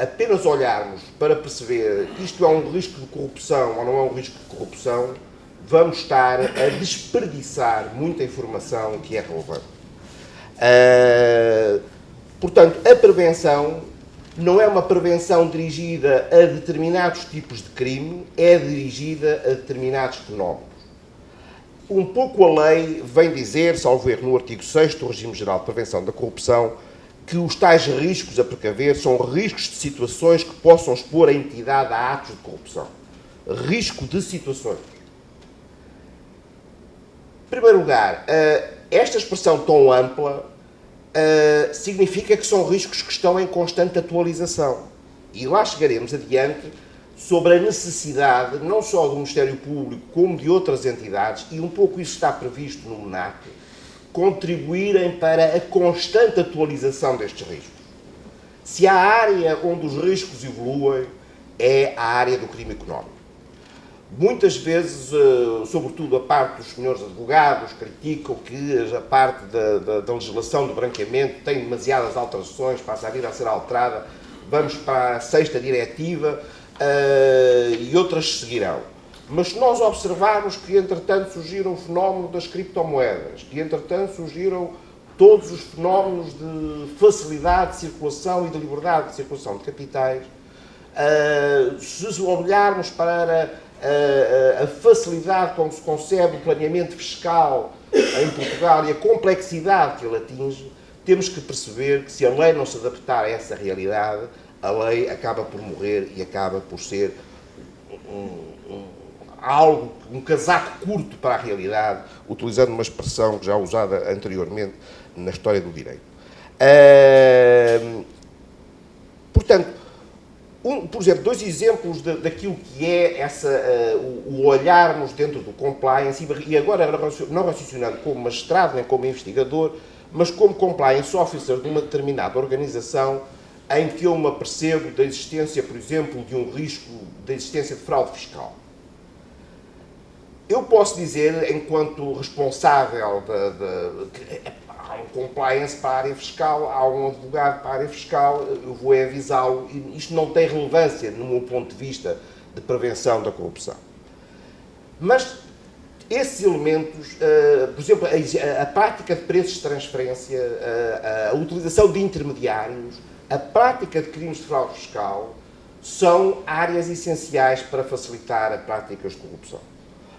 apenas olharmos para perceber isto é um risco de corrupção ou não é um risco de corrupção, vamos estar a desperdiçar muita informação que é relevante. Portanto, a prevenção não é uma prevenção dirigida a determinados tipos de crime, é dirigida a determinados fenómenos. Um pouco a lei vem dizer, salvo erro, no artigo 6º do Regime Geral de Prevenção da Corrupção, que os tais riscos a precaver são riscos de situações que possam expor a entidade a atos de corrupção. Risco de situações. Em primeiro lugar, esta expressão tão ampla significa que são riscos que estão em constante atualização. E lá chegaremos adiante sobre a necessidade, não só do Ministério Público, como de outras entidades, e um pouco isso está previsto no MNAC, contribuírem para a constante atualização destes riscos. Se há área onde os riscos evoluem, é a área do crime económico. Muitas vezes, sobretudo a parte dos senhores advogados, criticam que a parte da legislação do branqueamento tem demasiadas alterações, passa a vir a ser alterada, vamos para a 6ª diretiva e outras seguirão. Mas se nós observarmos que, entretanto, surgiram o fenómeno das criptomoedas, que, entretanto, surgiram todos os fenómenos de facilidade de circulação e de liberdade de circulação de capitais, se olharmos para a facilidade como se concebe o planeamento fiscal em Portugal e a complexidade que ele atinge, temos que perceber que se a lei não se adaptar a essa realidade, a lei acaba por morrer e acaba por ser um casaco curto para a realidade, utilizando uma expressão já usada anteriormente na história do direito. Portanto, por exemplo, 2 exemplos daquilo que é o olharmos dentro do compliance, e agora não raciocinando como magistrado nem como investigador, mas como compliance officer de uma determinada organização em que eu me apercebo da existência, por exemplo, de um risco da existência de fraude fiscal. Eu posso dizer, enquanto responsável há um compliance para a área fiscal, há um advogado para a área fiscal, eu vou avisá-lo, e isto não tem relevância no meu ponto de vista de prevenção da corrupção. Mas esses elementos, por exemplo, a prática de preços de transferência, a utilização de intermediários, a prática de crimes de fraude fiscal, são áreas essenciais para facilitar as práticas de corrupção.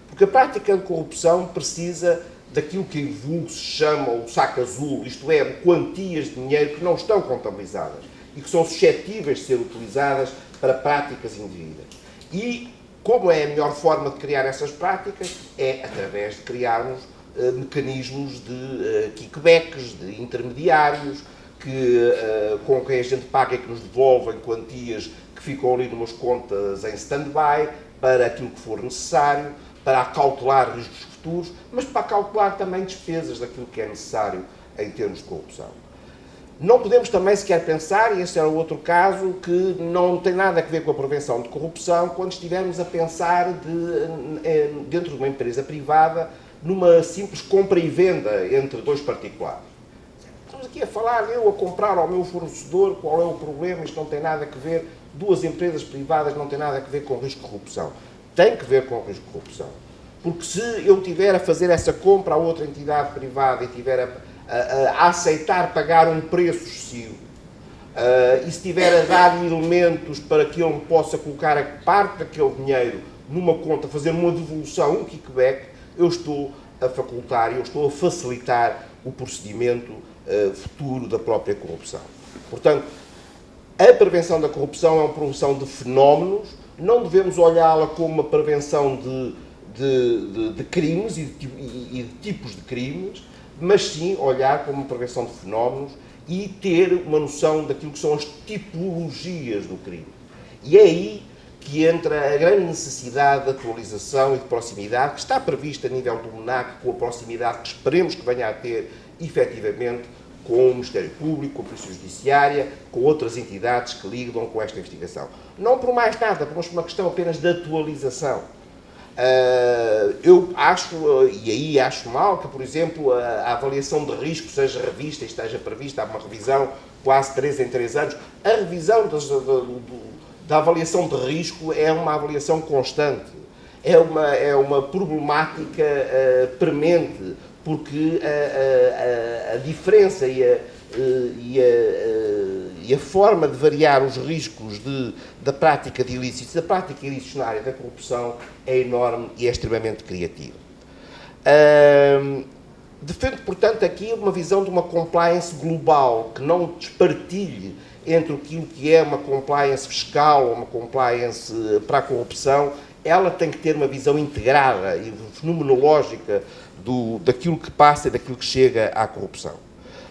Porque a prática de corrupção precisa daquilo que em vulgo se chama o saco azul, isto é, quantias de dinheiro que não estão contabilizadas e que são suscetíveis de ser utilizadas para práticas indevidas. E como é a melhor forma de criar essas práticas? É através de criarmos mecanismos de kickbacks, de intermediários, com quem a gente paga e que nos devolvem quantias que ficam ali numas contas em stand-by para aquilo que for necessário, para acautelar riscos futuros, mas para acautelar também despesas daquilo que é necessário em termos de corrupção. Não podemos também sequer pensar, e esse é o outro caso, que não tem nada a ver com a prevenção de corrupção, quando estivermos a pensar dentro de uma empresa privada, numa simples compra e venda entre dois particulares. Estamos aqui a falar, eu a comprar ao meu fornecedor, qual é o problema, isto não tem nada a ver, duas empresas privadas não tem nada a ver com risco de corrupção. Tem que ver com o risco de corrupção. Porque se eu tiver a fazer essa compra a outra entidade privada e tiver a aceitar pagar um preço excessivo, e se tiver a dar elementos para que ele possa colocar a parte daquele dinheiro numa conta, fazer uma devolução, um kickback, eu estou a facultar, eu estou a facilitar o procedimento futuro da própria corrupção. Portanto, a prevenção da corrupção é uma prevenção de fenómenos, não devemos olhá-la como uma prevenção de crimes e de tipos de crimes, mas sim olhar como uma prevenção de fenómenos e ter uma noção daquilo que são as tipologias do crime. E é aí que entra a grande necessidade de atualização e de proximidade que está prevista a nível do MNAC, com a proximidade que esperemos que venha a ter, efetivamente, com o Ministério Público, com a Polícia Judiciária, com outras entidades que lidam com esta investigação. Não por mais nada, por uma questão apenas de atualização. Eu acho, e aí acho mal, que, por exemplo, a avaliação de risco seja revista e esteja prevista, há uma revisão quase 3 em 3 anos. A revisão da avaliação de risco é uma avaliação constante, é uma problemática premente, porque a diferença e a forma de variar os riscos da prática de ilícitos, da prática ilícitos na área da corrupção, é enorme e é extremamente criativa. Defendo, portanto, aqui uma visão de uma compliance global, que não despartilhe entre aquilo que é uma compliance fiscal ou uma compliance para a corrupção. Ela tem que ter uma visão integrada e fenomenológica daquilo que passa e daquilo que chega à corrupção.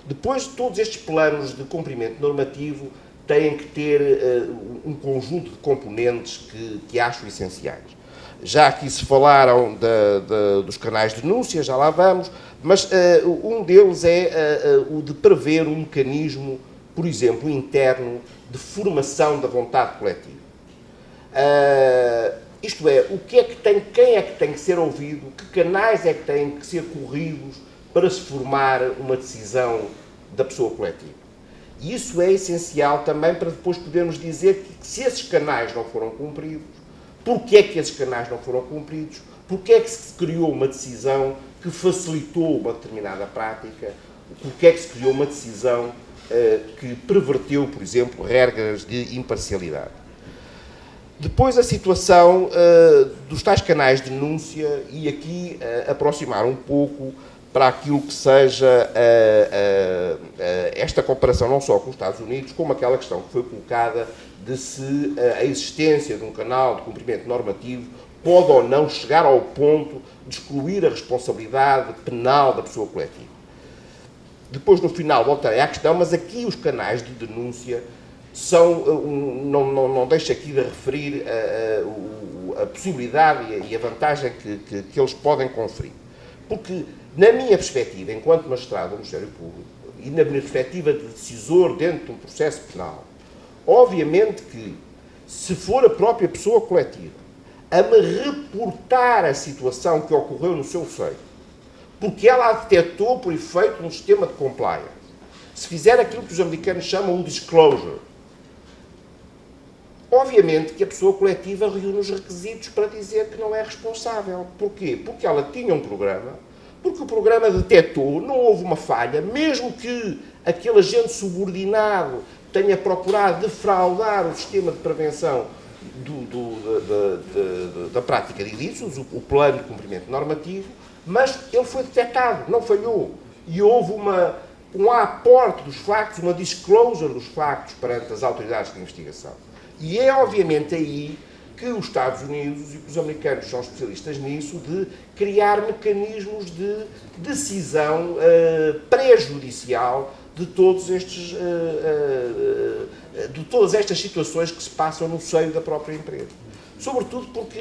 Depois, todos estes planos de cumprimento normativo têm que ter um conjunto de componentes que acho essenciais. Já aqui se falaram dos canais de denúncia, já lá vamos, mas um deles é o de prever um mecanismo, por exemplo, interno de formação da vontade coletiva. Isto é, quem é que tem que ser ouvido, que canais é que têm que ser corridos para se formar uma decisão da pessoa coletiva. E isso é essencial também para depois podermos dizer que se esses canais não foram cumpridos, porque é que esses canais não foram cumpridos, porque é que se criou uma decisão que facilitou uma determinada prática, porque é que se criou uma decisão que perverteu, por exemplo, regras de imparcialidade. Depois a situação dos tais canais de denúncia, e aqui aproximar um pouco para aquilo que seja esta comparação não só com os Estados Unidos, como aquela questão que foi colocada de se a existência de um canal de cumprimento normativo pode ou não chegar ao ponto de excluir a responsabilidade penal da pessoa coletiva. Depois, no final, voltarei à questão, mas aqui os canais de denúncia são, não deixo aqui de referir a possibilidade e a vantagem que eles podem conferir. Porque, na minha perspectiva, enquanto magistrado do Ministério Público, e na minha perspectiva de decisor dentro de um processo penal, obviamente que, se for a própria pessoa coletiva a me reportar a situação que ocorreu no seu seio, porque ela a detectou por efeito de um sistema de compliance, se fizer aquilo que os americanos chamam o disclosure, Obviamente que a pessoa coletiva reúne os requisitos para dizer que não é responsável. Porquê? Porque ela tinha um programa, porque o programa detectou, não houve uma falha, mesmo que aquele agente subordinado tenha procurado defraudar o sistema de prevenção da prática de ilícitos, o plano de cumprimento normativo, mas ele foi detectado, não falhou. E houve um aporte dos factos, uma disclosure dos factos perante as autoridades de investigação. E é obviamente aí que os Estados Unidos e que os americanos são especialistas nisso, de criar mecanismos de decisão pré-judicial de todas estas situações que se passam no seio da própria empresa. Sobretudo porque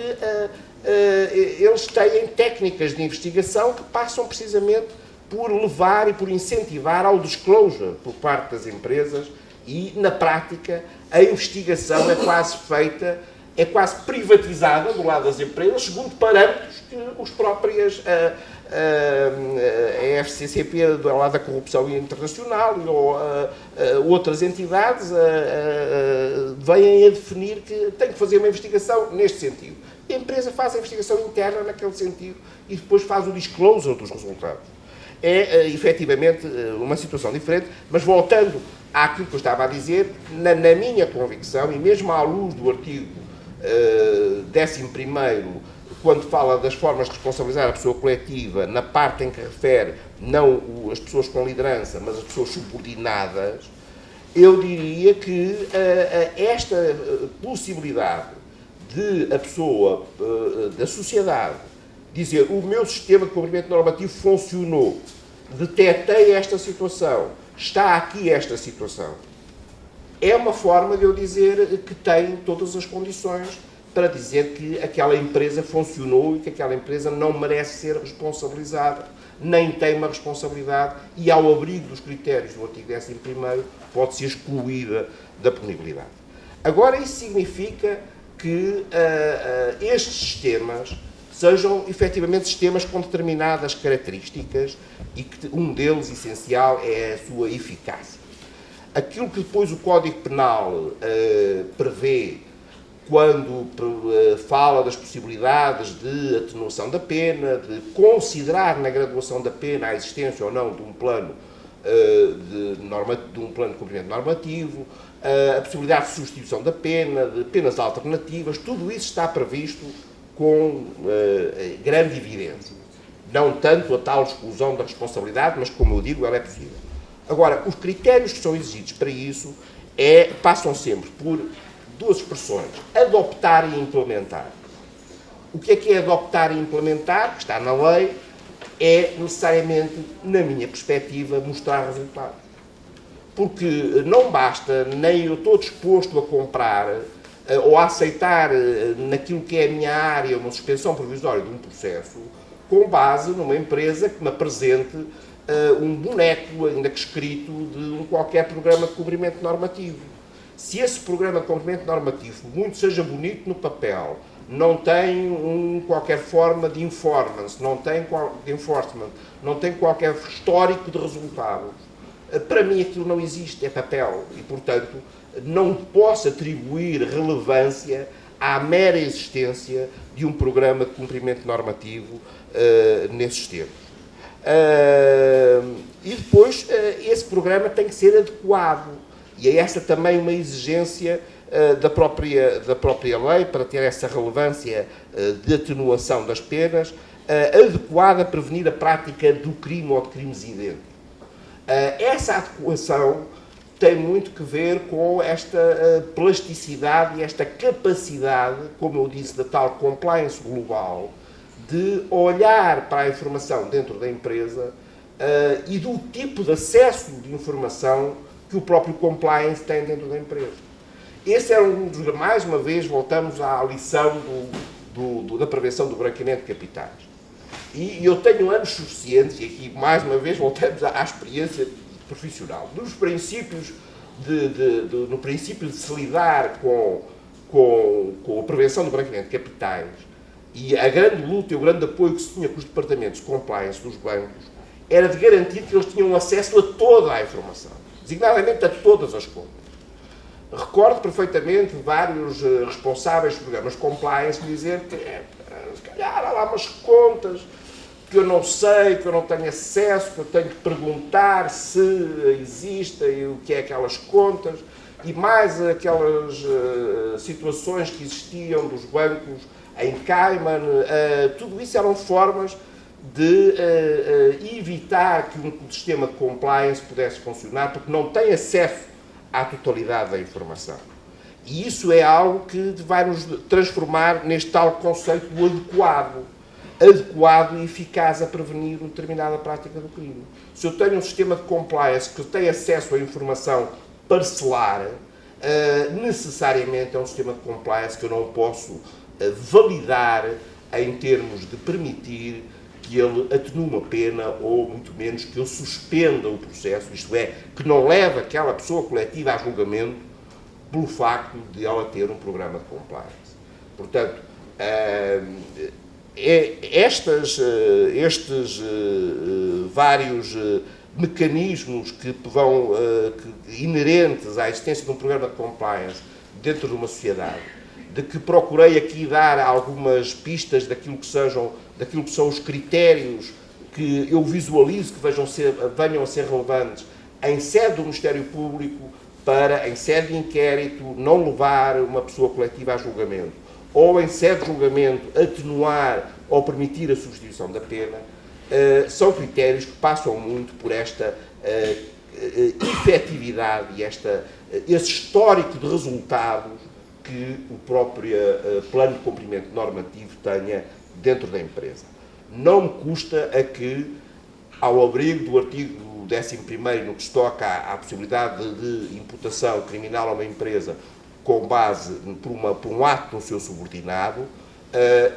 eles têm técnicas de investigação que passam precisamente por levar e por incentivar ao disclosure por parte das empresas e, na prática, a investigação é quase feita, é quase privatizada do lado das empresas, segundo parâmetros que os próprios a FCCP do lado da corrupção internacional ou outras entidades vêm a definir que tem que fazer uma investigação neste sentido. A empresa faz a investigação interna naquele sentido e depois faz o disclosure dos resultados. É, efetivamente, uma situação diferente, mas voltando àquilo que eu estava a dizer, na minha convicção, e mesmo à luz do artigo 11º, quando fala das formas de responsabilizar a pessoa coletiva, na parte em que refere não as pessoas com liderança, mas as pessoas subordinadas, eu diria que esta possibilidade de a pessoa, da sociedade, dizer o meu sistema de cumprimento normativo funcionou, detectei esta situação, está aqui esta situação, é uma forma de eu dizer que tem todas as condições para dizer que aquela empresa funcionou e que aquela empresa não merece ser responsabilizada, nem tem uma responsabilidade e, ao abrigo dos critérios do artigo 11º, pode ser excluída da punibilidade. Agora, isso significa que estes sistemas sejam efetivamente sistemas com determinadas características e que um deles, essencial, é a sua eficácia. Aquilo que depois o Código Penal prevê quando fala das possibilidades de atenuação da pena, de considerar na graduação da pena a existência ou não de um plano de cumprimento normativo, a possibilidade de substituição da pena, de penas alternativas, tudo isso está previsto com grande evidência. Não tanto a tal exclusão da responsabilidade, mas, como eu digo, ela é possível. Agora, os critérios que são exigidos para isso passam sempre por duas expressões: adoptar e implementar. O que é adoptar e implementar, que está na lei, é necessariamente, na minha perspectiva, mostrar resultados. Porque não basta, nem eu estou disposto a comprar ou a aceitar naquilo que é a minha área uma suspensão provisória de um processo com base numa empresa que me apresente um boneco, ainda que escrito, de um qualquer programa de cumprimento normativo. Se esse programa de cumprimento normativo, muito seja bonito no papel, não tem qualquer forma de enforcement, não tem qualquer histórico de resultados, para mim aquilo não existe, é papel, e, portanto, não posso atribuir relevância à mera existência de um programa de cumprimento normativo nesses termos. E depois, esse programa tem que ser adequado, e é essa também uma exigência da própria lei, para ter essa relevância de atenuação das penas, adequada a prevenir a prática do crime ou de crimes idênticos. Essa adequação tem muito que ver com esta plasticidade e esta capacidade, como eu disse, da tal compliance global, de olhar para a informação dentro da empresa e do tipo de acesso de informação que o próprio compliance tem dentro da empresa. Esse é um dos, mais uma vez, voltamos à lição da prevenção do branqueamento de capitais. E eu tenho anos suficientes, e aqui, mais uma vez, voltamos à experiência profissional. Nos princípios no princípio de se lidar com a prevenção do branqueamento de capitais e a grande luta e o grande apoio que se tinha com os departamentos de compliance dos bancos era de garantir que eles tinham acesso a toda a informação, designadamente a todas as contas. Recordo perfeitamente vários responsáveis de programas compliance dizer que se calhar há lá umas contas que eu não sei, que eu não tenho acesso, que eu tenho que perguntar se existem, o que é aquelas contas, e mais aquelas situações que existiam dos bancos em Cayman, tudo isso eram formas de evitar que um sistema de compliance pudesse funcionar, porque não tem acesso à totalidade da informação. E isso é algo que vai nos transformar neste tal conceito do adequado e eficaz a prevenir uma determinada prática do crime. Se eu tenho um sistema de compliance que tem acesso à informação parcelar, necessariamente é um sistema de compliance que eu não posso validar em termos de permitir que ele atenue uma pena ou, muito menos, que eu suspenda o processo, isto é, que não leve aquela pessoa coletiva a julgamento pelo facto de ela ter um programa de compliance. Portanto, estes vários mecanismos que vão inerentes à existência de um programa de compliance dentro de uma sociedade, de que procurei aqui dar algumas pistas daquilo que são os critérios que eu visualizo que venham a ser relevantes em sede do Ministério Público para, em sede de inquérito, não levar uma pessoa coletiva a julgamento, ou em sede de julgamento atenuar ou permitir a substituição da pena, são critérios que passam muito por esta efetividade e esse histórico de resultados que o próprio plano de cumprimento normativo tenha dentro da empresa. Não me custa a que, ao abrigo do artigo 11º, no que se toca à possibilidade de imputação criminal a uma empresa com base por um ato do seu subordinado,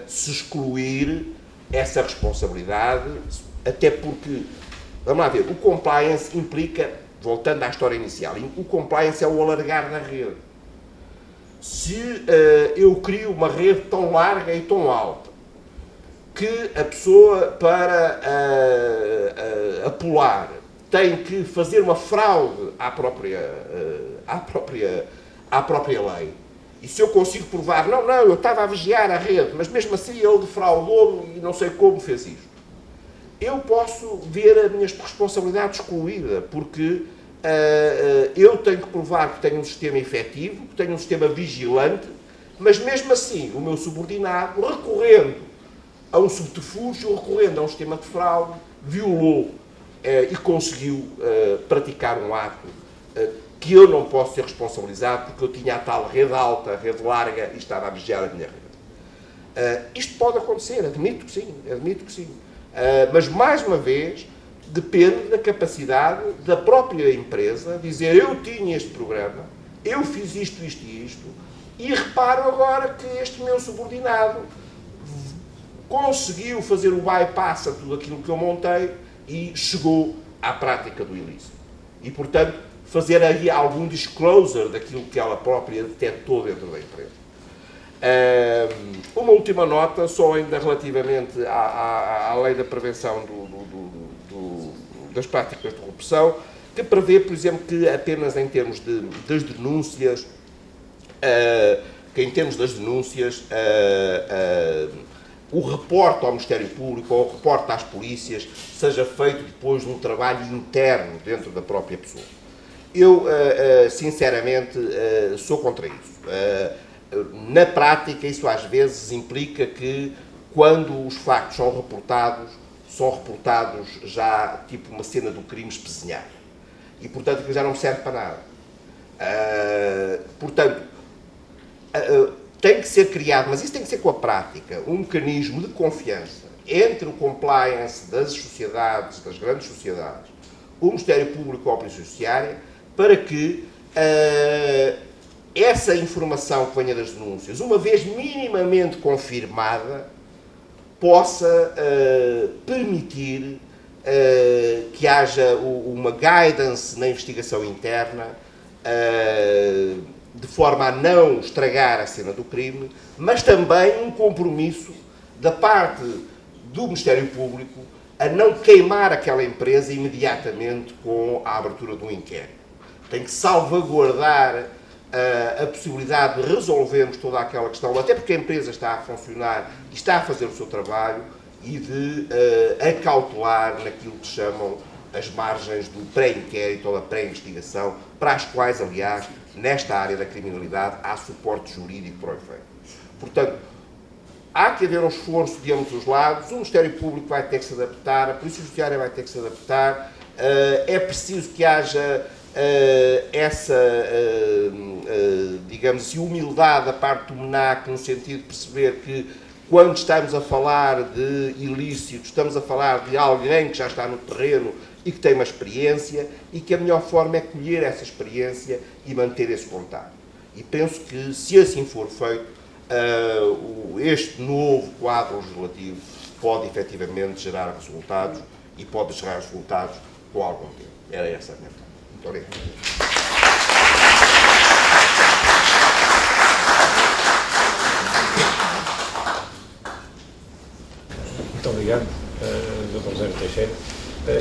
se excluir essa responsabilidade, até porque, vamos lá ver, o compliance implica, voltando à história inicial, o compliance é o alargar da rede. Se eu crio uma rede tão larga e tão alta que a pessoa, para apular, tem que fazer uma fraude à própria lei, e se eu consigo provar, não, eu estava a vigiar a rede, mas mesmo assim ele defraudou-me e não sei como fez isto, eu posso ver a minha responsabilidade excluída, porque eu tenho que provar que tenho um sistema efetivo, que tenho um sistema vigilante, mas mesmo assim o meu subordinado, recorrendo a um subterfúgio, recorrendo a um sistema de fraude, violou e conseguiu praticar um ato que eu não posso ser responsabilizado porque eu tinha a tal rede alta, a rede larga e estava a vigiar a minha rede. Isto pode acontecer, admito que sim. Mas, mais uma vez, depende da capacidade da própria empresa dizer: eu tinha este programa, eu fiz isto e isto, e reparo agora que este meu subordinado conseguiu fazer o bypass a tudo aquilo que eu montei e chegou à prática do ilícito. E, portanto, fazer aí algum disclosure daquilo que ela própria detectou dentro da empresa. Uma última nota, só ainda relativamente à lei da prevenção das práticas de corrupção, que prevê, por exemplo, que apenas em termos das denúncias, o reporte ao Ministério Público ou o reporte às polícias seja feito depois de um trabalho interno dentro da própria pessoa. Eu, sinceramente, sou contra isso. Na prática, isso às vezes implica que, quando os factos são reportados já tipo uma cena do crime espezinhado. E, portanto, aquilo já não serve para nada. Portanto, tem que ser criado, mas isso tem que ser com a prática, um mecanismo de confiança entre o compliance das sociedades, das grandes sociedades, o Ministério Público ou a Polícia Judiciária, para que essa informação que venha das denúncias, uma vez minimamente confirmada, possa permitir que haja uma guidance na investigação interna, de forma a não estragar a cena do crime, mas também um compromisso da parte do Ministério Público a não queimar aquela empresa imediatamente com a abertura de um inquérito. Tem que salvaguardar a possibilidade de resolvermos toda aquela questão, até porque a empresa está a funcionar e está a fazer o seu trabalho, e de acautelar naquilo que chamam as margens do pré-inquérito ou da pré-investigação, para as quais, aliás, nesta área da criminalidade, há suporte jurídico para o efeito. Portanto, há que haver um esforço de ambos os lados, o Ministério Público vai ter que se adaptar, a Polícia Judiciária vai ter que se adaptar, é preciso que haja essa, digamos assim, humildade da parte do MNAC, no sentido de perceber que, quando estamos a falar de ilícitos, estamos a falar de alguém que já está no terreno e que tem uma experiência, e que a melhor forma é colher essa experiência e manter esse contato. E penso que, se assim for feito, este novo quadro legislativo pode efetivamente gerar resultados, e pode gerar resultados com algum tempo. Era essa a minha pergunta. Muito obrigado. Muito obrigado, Dr. José Teixeira.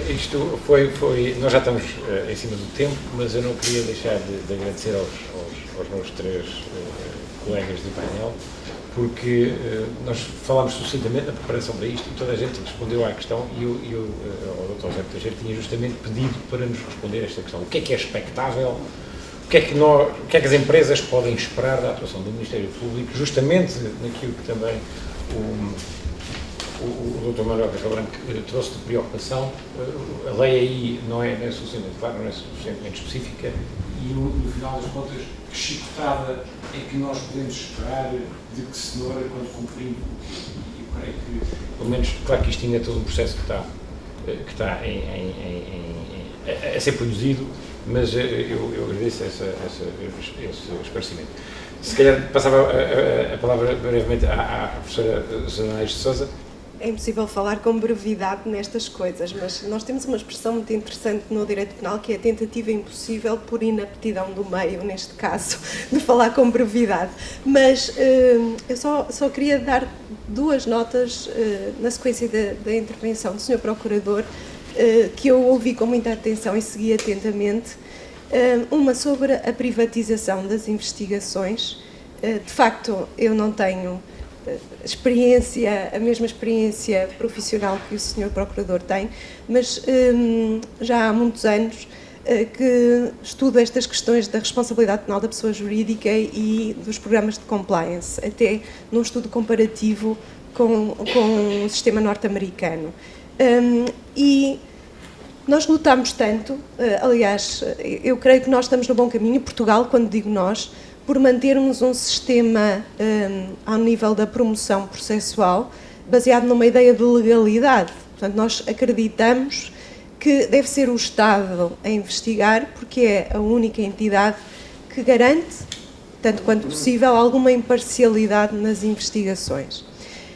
Isto foi, nós já estamos em cima do tempo, mas eu não queria deixar de agradecer aos meus três colegas do painel, porque nós falámos sucintamente na preparação para isto e toda a gente respondeu à questão, e o Dr. José Teixeira tinha justamente pedido para nos responder a esta questão. O que é expectável? O que é que as empresas podem esperar da atuação do Ministério Público, justamente naquilo que também o Dr. Manuel Carreira Branco trouxe de preocupação. A lei aí não é suficientemente clara, não é suficientemente específica, e no final das contas, que chicotada é que nós podemos esperar de que cenoura quando cumprimos? E eu creio que, pelo menos, claro que isto ainda é todo um processo que está a ser produzido, mas eu agradeço esse esclarecimento. Se calhar passava a palavra brevemente à professora Zanaís de Sousa. É impossível falar com brevidade nestas coisas, mas nós temos uma expressão muito interessante no direito penal, que é a tentativa impossível por inaptidão do meio, neste caso, de falar com brevidade. Mas eu só queria dar duas notas na sequência da intervenção do Sr. Procurador, que eu ouvi com muita atenção e segui atentamente. Uma sobre a privatização das investigações. De facto, eu não tenho a mesma experiência profissional que o Sr. Procurador tem, mas já há muitos anos que estudo estas questões da responsabilidade penal da pessoa jurídica e dos programas de compliance, até num estudo comparativo com o sistema norte-americano. E nós lutamos tanto, aliás, eu creio que nós estamos no bom caminho, Portugal, quando digo nós, por mantermos um sistema ao nível da promoção processual baseado numa ideia de legalidade. Portanto, nós acreditamos que deve ser o Estado a investigar, porque é a única entidade que garante, tanto quanto possível, alguma imparcialidade nas investigações.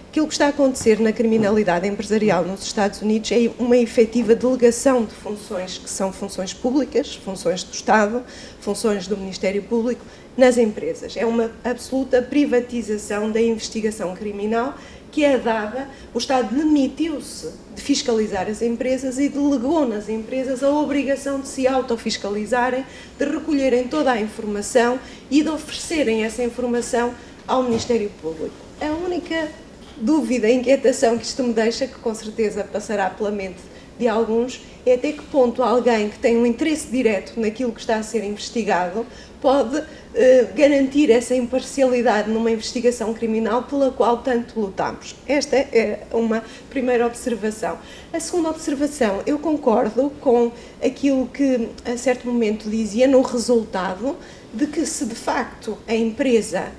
Aquilo que está a acontecer na criminalidade empresarial nos Estados Unidos é uma efetiva delegação de funções que são funções públicas, funções do Estado, funções do Ministério Público, nas empresas. É uma absoluta privatização da investigação criminal que é dada. O Estado demitiu-se de fiscalizar as empresas e delegou nas empresas a obrigação de se autofiscalizarem, de recolherem toda a informação e de oferecerem essa informação ao Ministério Público. A única dúvida, inquietação que isto me deixa, que com certeza passará pela mente de alguns, é até que ponto alguém que tem um interesse direto naquilo que está a ser investigado pode garantir essa imparcialidade numa investigação criminal pela qual tanto lutamos. Esta é uma primeira observação. A segunda observação, eu concordo com aquilo que a certo momento dizia no resultado de que, se de facto a empresa,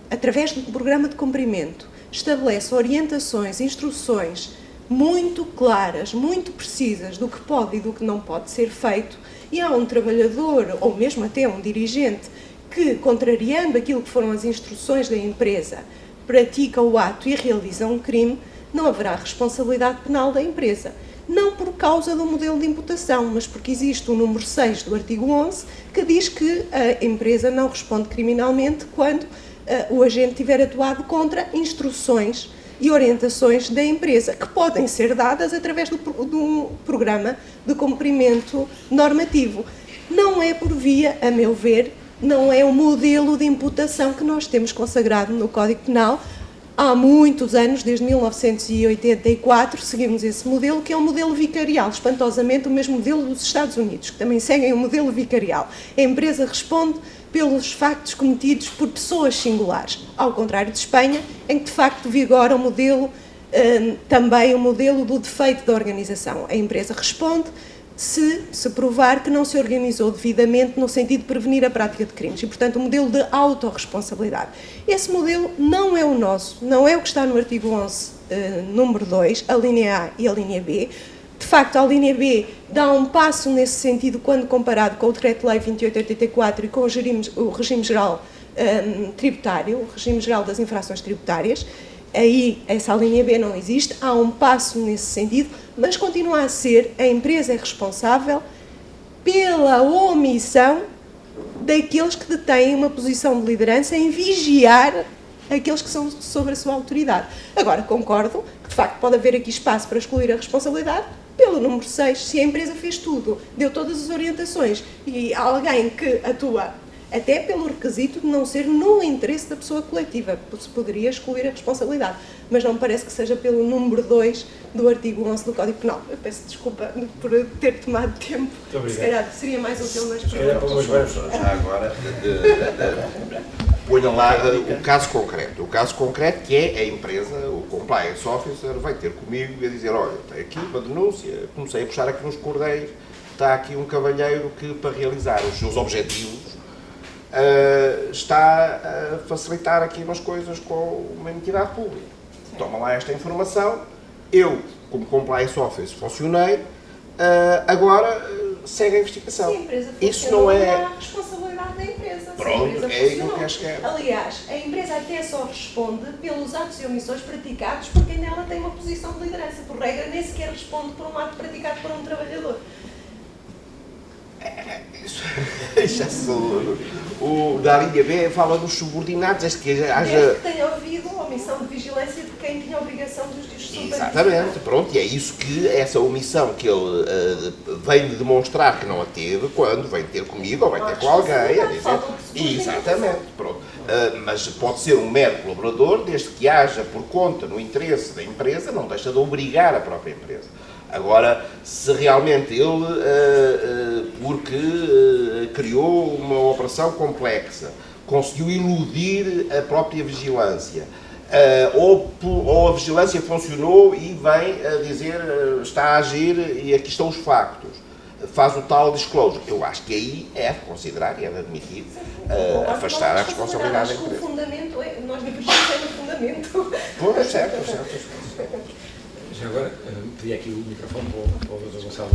através do programa de cumprimento, estabelece orientações, instruções muito claras, muito precisas do que pode e do que não pode ser feito, e há um trabalhador, ou mesmo até um dirigente, que, contrariando aquilo que foram as instruções da empresa, pratica o ato e realiza um crime, não haverá responsabilidade penal da empresa. Não por causa do modelo de imputação, mas porque existe o número 6 do artigo 11, que diz que a empresa não responde criminalmente quando o agente tiver atuado contra instruções e orientações da empresa, que podem ser dadas através do programa de cumprimento normativo. Não é por via, a meu ver, não é o modelo de imputação que nós temos consagrado no Código Penal. Há muitos anos, desde 1984, seguimos esse modelo, que é um modelo vicarial, espantosamente o mesmo modelo dos Estados Unidos, que também seguem o modelo vicarial. A empresa responde pelos factos cometidos por pessoas singulares, ao contrário de Espanha, em que de facto vigora o modelo, também o modelo do defeito da organização. A empresa responde se provar que não se organizou devidamente no sentido de prevenir a prática de crimes e, portanto, o modelo de autorresponsabilidade. Esse modelo não é o nosso, não é o que está no artigo 11, número 2, a linha A e a linha B. De facto, a linha B dá um passo nesse sentido quando comparado com o Decreto-Lei 2884 e com o regime geral tributário, o regime geral das infrações tributárias. Aí essa linha B não existe, há um passo nesse sentido, mas continua a ser, a empresa é responsável pela omissão daqueles que detêm uma posição de liderança em vigiar aqueles que são sobre a sua autoridade. Agora, concordo que de facto pode haver aqui espaço para excluir a responsabilidade pelo número 6, se a empresa fez tudo, deu todas as orientações e há alguém que atua até pelo requisito de não ser no interesse da pessoa coletiva, se poderia excluir a responsabilidade, mas não me parece que seja pelo número 2 do artigo 11 do Código Penal. Eu peço desculpa por ter tomado tempo, se calhar seria mais útil nas perguntas. Já agora, ponha lá o caso concreto. O caso concreto que é a empresa, o Compliance Officer, vai ter comigo e vai dizer, olha, tem aqui uma denúncia, comecei a puxar aqui nos cordeiros, está aqui um cavalheiro que, para realizar os seus objetivos, está a facilitar aqui umas coisas com uma entidade pública. Toma lá esta informação, eu, como Compliance Officer, funcionei, agora segue a investigação. Se a empresa isso não é a responsabilidade da empresa. Pronto, é aí que eu quero chegar. Aliás, a empresa até só responde pelos atos e omissões praticados por quem nela tem uma posição de liderança. Por regra, nem sequer responde por um ato praticado por um trabalhador. O da linha B fala dos subordinados, desde que haja... Desde que tenha havido omissão de vigilância de quem tinha a obrigação de os supervisionar. Exatamente, pronto, e é isso que essa omissão que ele vem de demonstrar que não a teve, quando vem ter comigo ou vem ter com alguém, a dizer... Exatamente, pronto. Mas pode ser um mero colaborador, desde que haja por conta, no interesse da empresa, não deixa de obrigar a própria empresa. Agora, se realmente ele, porque criou uma operação complexa, conseguiu iludir a própria vigilância, ou a vigilância funcionou e vem a dizer, está a agir e aqui estão os factos, faz o tal disclosure, eu acho que aí é de considerar e é de admitir afastar a responsabilidade da empresa. O fundamento é, nós divergimos no fundamento. Pois, certo. Já agora, pedi aqui o microfone para o Dr. Gonçalo.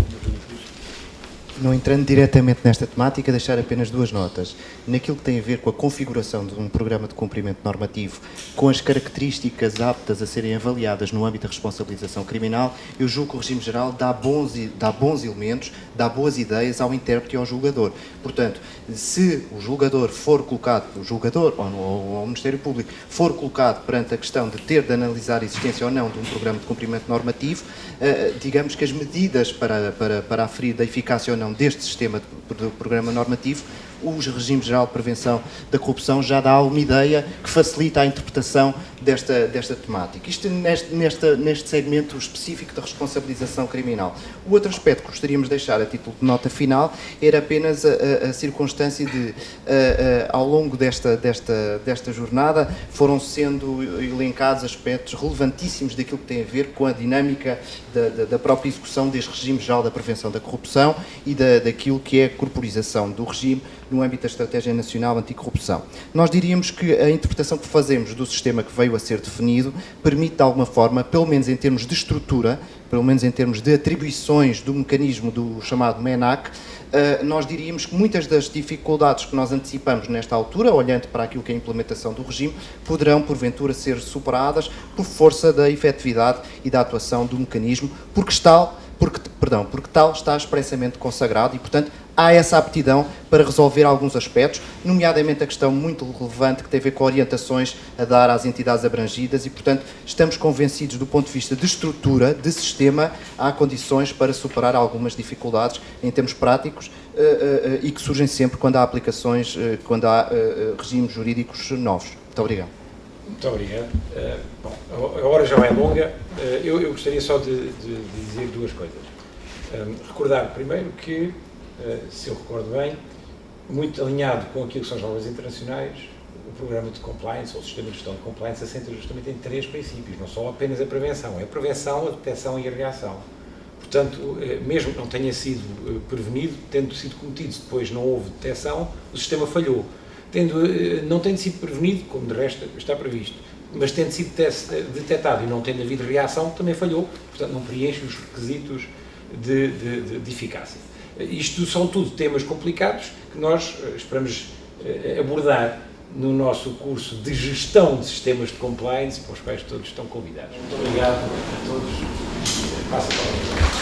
Não entrando diretamente nesta temática, deixar apenas duas notas. Naquilo que tem a ver com a configuração de um programa de cumprimento normativo, com as características aptas a serem avaliadas no âmbito da responsabilização criminal, eu julgo que o regime geral dá bons elementos, dá boas ideias ao intérprete e ao julgador. Portanto, se o julgador for colocado, o julgador ou o Ministério Público for colocado perante a questão de ter de analisar a existência ou não de um programa de cumprimento normativo, digamos que as medidas para aferir da eficácia ou não deste sistema de programa normativo, o regime geral de prevenção da corrupção já dá uma ideia que facilita a interpretação desta temática. Isto neste segmento específico da responsabilização criminal. O outro aspecto que gostaríamos de deixar a título de nota final era apenas a circunstância de, ao longo desta jornada, foram sendo elencados aspectos relevantíssimos daquilo que tem a ver com a dinâmica da própria execução deste regime geral da prevenção da corrupção e daquilo que é a corporização do regime no âmbito da Estratégia Nacional Anticorrupção. Nós diríamos que a interpretação que fazemos do sistema que veio a ser definido permite, de alguma forma, pelo menos em termos de estrutura, pelo menos em termos de atribuições do mecanismo do chamado MENAC, nós diríamos que muitas das dificuldades que nós antecipamos nesta altura, olhando para aquilo que é a implementação do regime, poderão, porventura, ser superadas por força da efetividade e da atuação do mecanismo, porque tal está expressamente consagrado e, portanto, há essa aptidão para resolver alguns aspectos, nomeadamente a questão muito relevante que tem a ver com orientações a dar às entidades abrangidas e, portanto, estamos convencidos do ponto de vista de estrutura, de sistema, há condições para superar algumas dificuldades em termos práticos e que surgem sempre quando há aplicações, quando há regimes jurídicos novos. Muito obrigado. Muito obrigado. Bom, a hora já é longa. Eu gostaria só de dizer duas coisas. Recordar primeiro que, se eu recordo bem, muito alinhado com aquilo que são as normas internacionais, o programa de compliance, ou o sistema de gestão de compliance, assenta justamente em 3 princípios, não só apenas a prevenção, é a prevenção, a detecção e a reação. Portanto, mesmo que não tenha sido prevenido, tendo sido cometido, depois não houve detecção, o sistema falhou. Não tendo sido prevenido, como de resto está previsto, mas tendo sido detectado e não tendo havido reação, também falhou, portanto não preenche os requisitos de eficácia. Isto são tudo temas complicados que nós esperamos abordar no nosso curso de gestão de sistemas de compliance, para os quais todos estão convidados. Muito obrigado a todos. Passa a palavra.